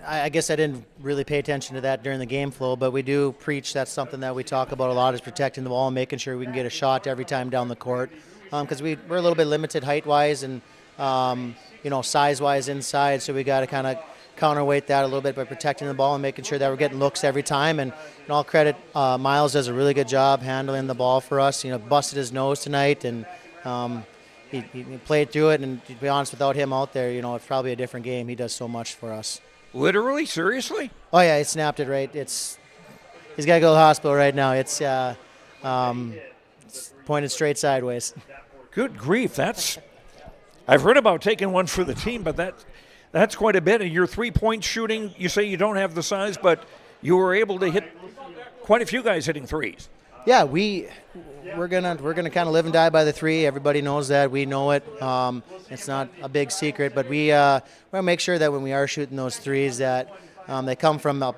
I guess I didn't really pay attention to that during the game flow, but we do preach. That's something that we talk about a lot, is protecting the ball and making sure we can get a shot every time down the court. Because we're a little bit limited height-wise and, size-wise inside, so we got to kind of counterweight that a little bit by protecting the ball and making sure that we're getting looks every time. And I'll credit Miles does a really good job handling the ball for us. Busted his nose tonight, and he played through it. And to be honest, without him out there, it's probably a different game. He does so much for us. Literally? Seriously? Oh yeah, he snapped it right. He's got to go to the hospital right now. It's pointed straight sideways. Good grief, I've heard about taking one for the team, but that's quite a bit. And your three-point shooting, you say you don't have the size, but you were able to hit quite a few guys hitting threes. Yeah, we're gonna kind of live and die by the three. Everybody knows that. We know it. It's not a big secret, but we want to make sure that when we are shooting those threes, that they come from a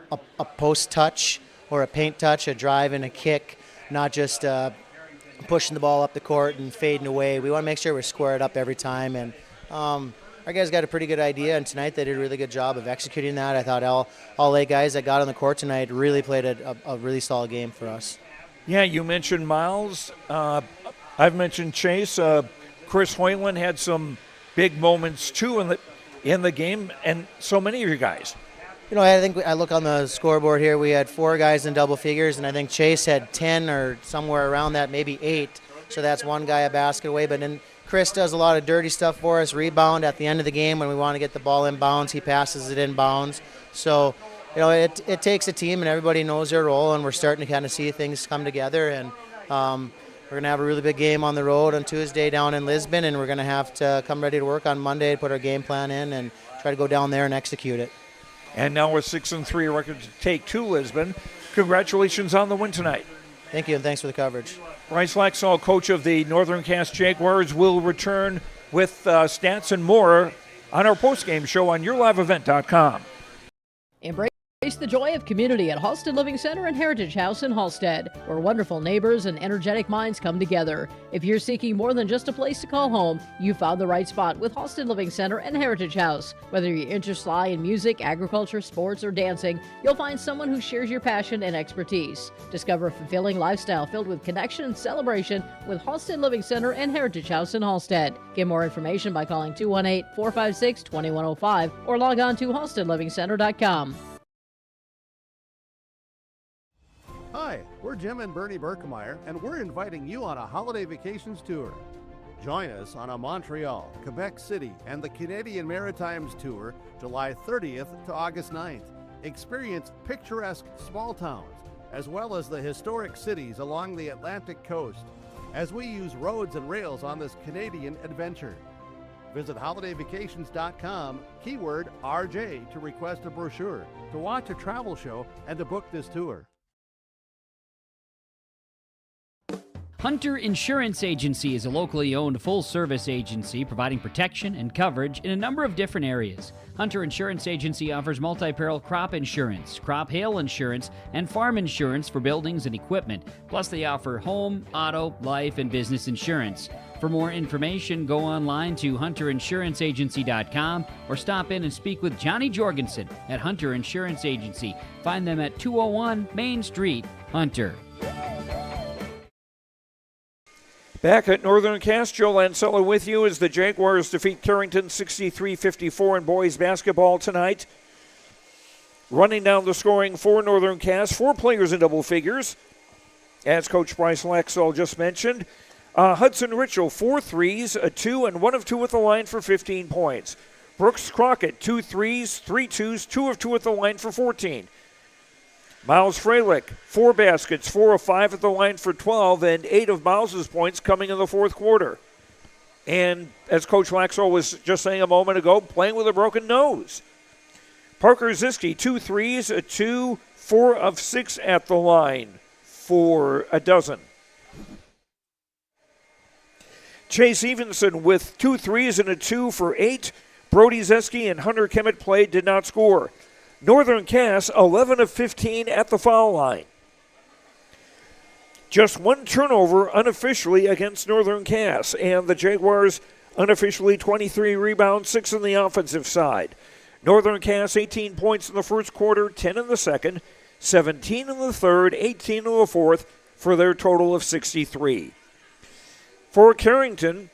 post touch or a paint touch, a drive and a kick, not just pushing the ball up the court and fading away. We want to make sure we're squared up every time, and our guys got a pretty good idea, and tonight they did a really good job of executing that. I thought all 8 guys that got on the court tonight really played a really solid game for us. Yeah, you mentioned Miles. I've mentioned Chase. Chris Hoyland had some big moments, too, in the game, and so many of you guys. You know, I think I look on the scoreboard here. We had 4 guys in double figures, and I think Chase had 10 or somewhere around that, maybe 8. So that's one guy a basket away. But then Chris does a lot of dirty stuff for us. Rebound at the end of the game when we want to get the ball in bounds. He passes it in bounds. So, you know, it takes a team, and everybody knows their role, and we're starting to kind of see things come together. And we're going to have a really big game on the road on Tuesday down in Lisbon, and we're going to have to come ready to work on Monday, put our game plan in, and try to go down there and execute it. And now with 6-3 record to take to Lisbon. Congratulations on the win tonight. Thank you, and thanks for the coverage. Bryce Laxall, coach of the Northern Cass Jaguars, will return with stats and more on our postgame show on YourLiveEvent.com. Embrace the joy of community at Halstead Living Center and Heritage House in Halstead, where wonderful neighbors and energetic minds come together. If you're seeking more than just a place to call home, you found the right spot with Halstead Living Center and Heritage House. Whether your interests lie in music, agriculture, sports, or dancing, you'll find someone who shares your passion and expertise. Discover a fulfilling lifestyle filled with connection and celebration with Halstead Living Center and Heritage House in Halstead. Get more information by calling 218-456-2105 or log on to halsteadlivingcenter.com. Hi, we're Jim and Bernie Berkemeyer, and we're inviting you on a holiday vacations tour. Join us on a Montreal, Quebec City, and the Canadian Maritimes tour July 30th to August 9th. Experience picturesque small towns, as well as the historic cities along the Atlantic coast, as we use roads and rails on this Canadian adventure. Visit holidayvacations.com, keyword RJ, to request a brochure, to watch a travel show, and to book this tour. Hunter Insurance Agency is a locally owned full-service agency providing protection and coverage in a number of different areas. Hunter Insurance Agency offers multi-peril crop insurance, crop hail insurance, and farm insurance for buildings and equipment. Plus, they offer home, auto, life, and business insurance. For more information, go online to hunterinsuranceagency.com or stop in and speak with Johnny Jorgensen at Hunter Insurance Agency. Find them at 201 Main Street, Hunter. Back at Northern Cass, Joe Lancella with you as the Jaguars defeat Carrington 63-54 in boys basketball tonight. Running down the scoring for Northern Cass, 4 players in double figures, as Coach Bryce Laxall just mentioned. Hudson Ritchell, 4 threes, a 2, and 1 of 2 at the line for 15 points. Brooks Crockett, 2 threes, 3 twos, 2 of 2 at the line for 14. Miles Freilich, 4 baskets, 4 of 5 at the line for 12, and 8 of Miles' points coming in the fourth quarter. And as Coach Laxall was just saying a moment ago, playing with a broken nose. Parker Ziske, 2 threes, a 2, 4 of 6 at the line for a dozen. Chase Evenson with 2 threes and a 2 for 8. Brody Zeski and Hunter Kemet played, did not score. Northern Cass, 11 of 15 at the foul line. Just 1 turnover unofficially against Northern Cass, and the Jaguars unofficially 23 rebounds, 6 on the offensive side. Northern Cass, 18 points in the first quarter, 10 in the second, 17 in the third, 18 in the fourth, for their total of 63. For Carrington,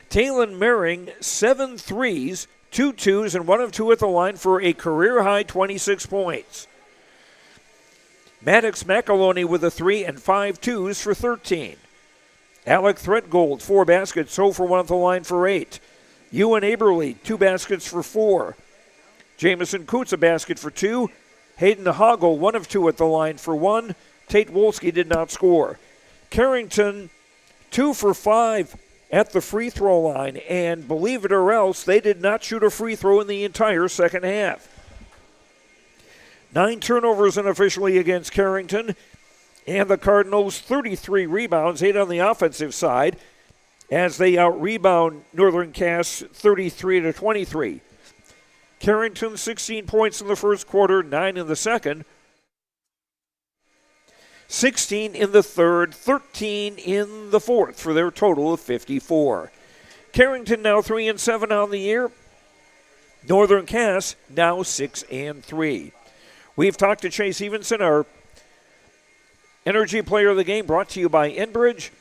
Talon Mering, 7 threes, 2 twos, and 1 of 2 at the line for a career-high 26 points. Maddox McAloney with a 3 and 5 twos for 13. Alec Threatgold, 4 baskets, 0 for 1 at the line for 8. Ewan Aberle, 2 baskets for 4. Jamison Coots, a basket for 2. Hayden Hoggle, 1 of 2 at the line for 1. Tate Wolski did not score. Carrington, 2 for 5 at the free throw line. And believe it or else, they did not shoot a free throw in the entire second half. 9 turnovers unofficially against Carrington. And the Cardinals 33 rebounds, 8 on the offensive side, as they out-rebound Northern Cass 33-23. Carrington 16 points in the first quarter, 9 in the second, 16 in the third, 13 in the fourth for their total of 54. Carrington now 3-7 on the year. Northern Cass now 6-3. We've talked to Chase Evenson, our Energy Player of the Game, brought to you by Enbridge.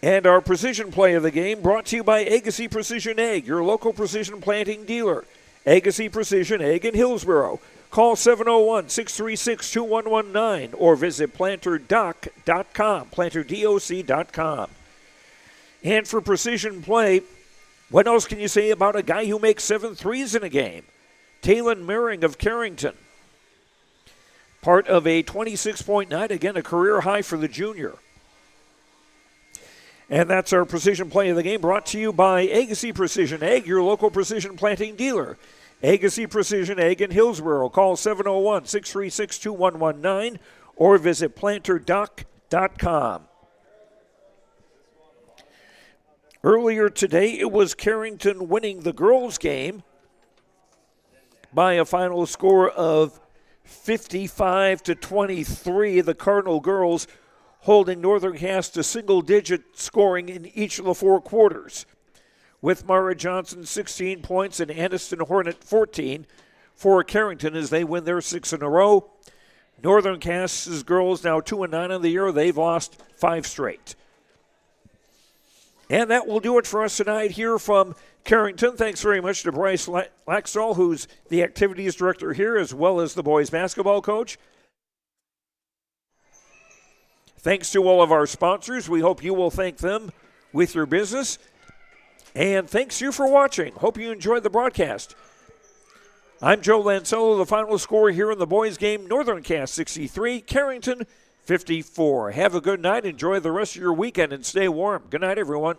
And our Precision Play of the Game brought to you by Agassi Precision Ag, your local precision planting dealer. Agassi Precision Ag in Hillsboro. Call 701-636-2119 or visit planterdoc.com, planterdoc.com. And for Precision Play, what else can you say about a guy who makes 7 threes in a game? Talon Merring of Carrington. Part of a 26-point night, again a career high for the junior. And that's our Precision Play of the Game, brought to you by Agassi Precision Ag, your local precision planting dealer. Agassi Precision Ag in Hillsboro. Call 701-636-2119 or visit planterdoc.com. Earlier today, it was Carrington winning the girls' game by a final score of 55-23. The Cardinal girls holding Northern Cass to single-digit scoring in each of the 4 quarters, with Mara Johnson 16 points and Aniston Hornet 14 for Carrington as they win their 6th in a row. Northern Cass's girls now 2-9 on the year. They've lost 5 straight. And that will do it for us tonight here from Carrington. Thanks very much to Bryce Laxall, who's the activities director here, as well as the boys basketball coach. Thanks to all of our sponsors. We hope you will thank them with your business. And thanks you for watching. Hope you enjoyed the broadcast. I'm Joe Lancello. The final score here in the boys' game, Northern Cass 63, Carrington 54. Have a good night. Enjoy the rest of your weekend and stay warm. Good night, everyone.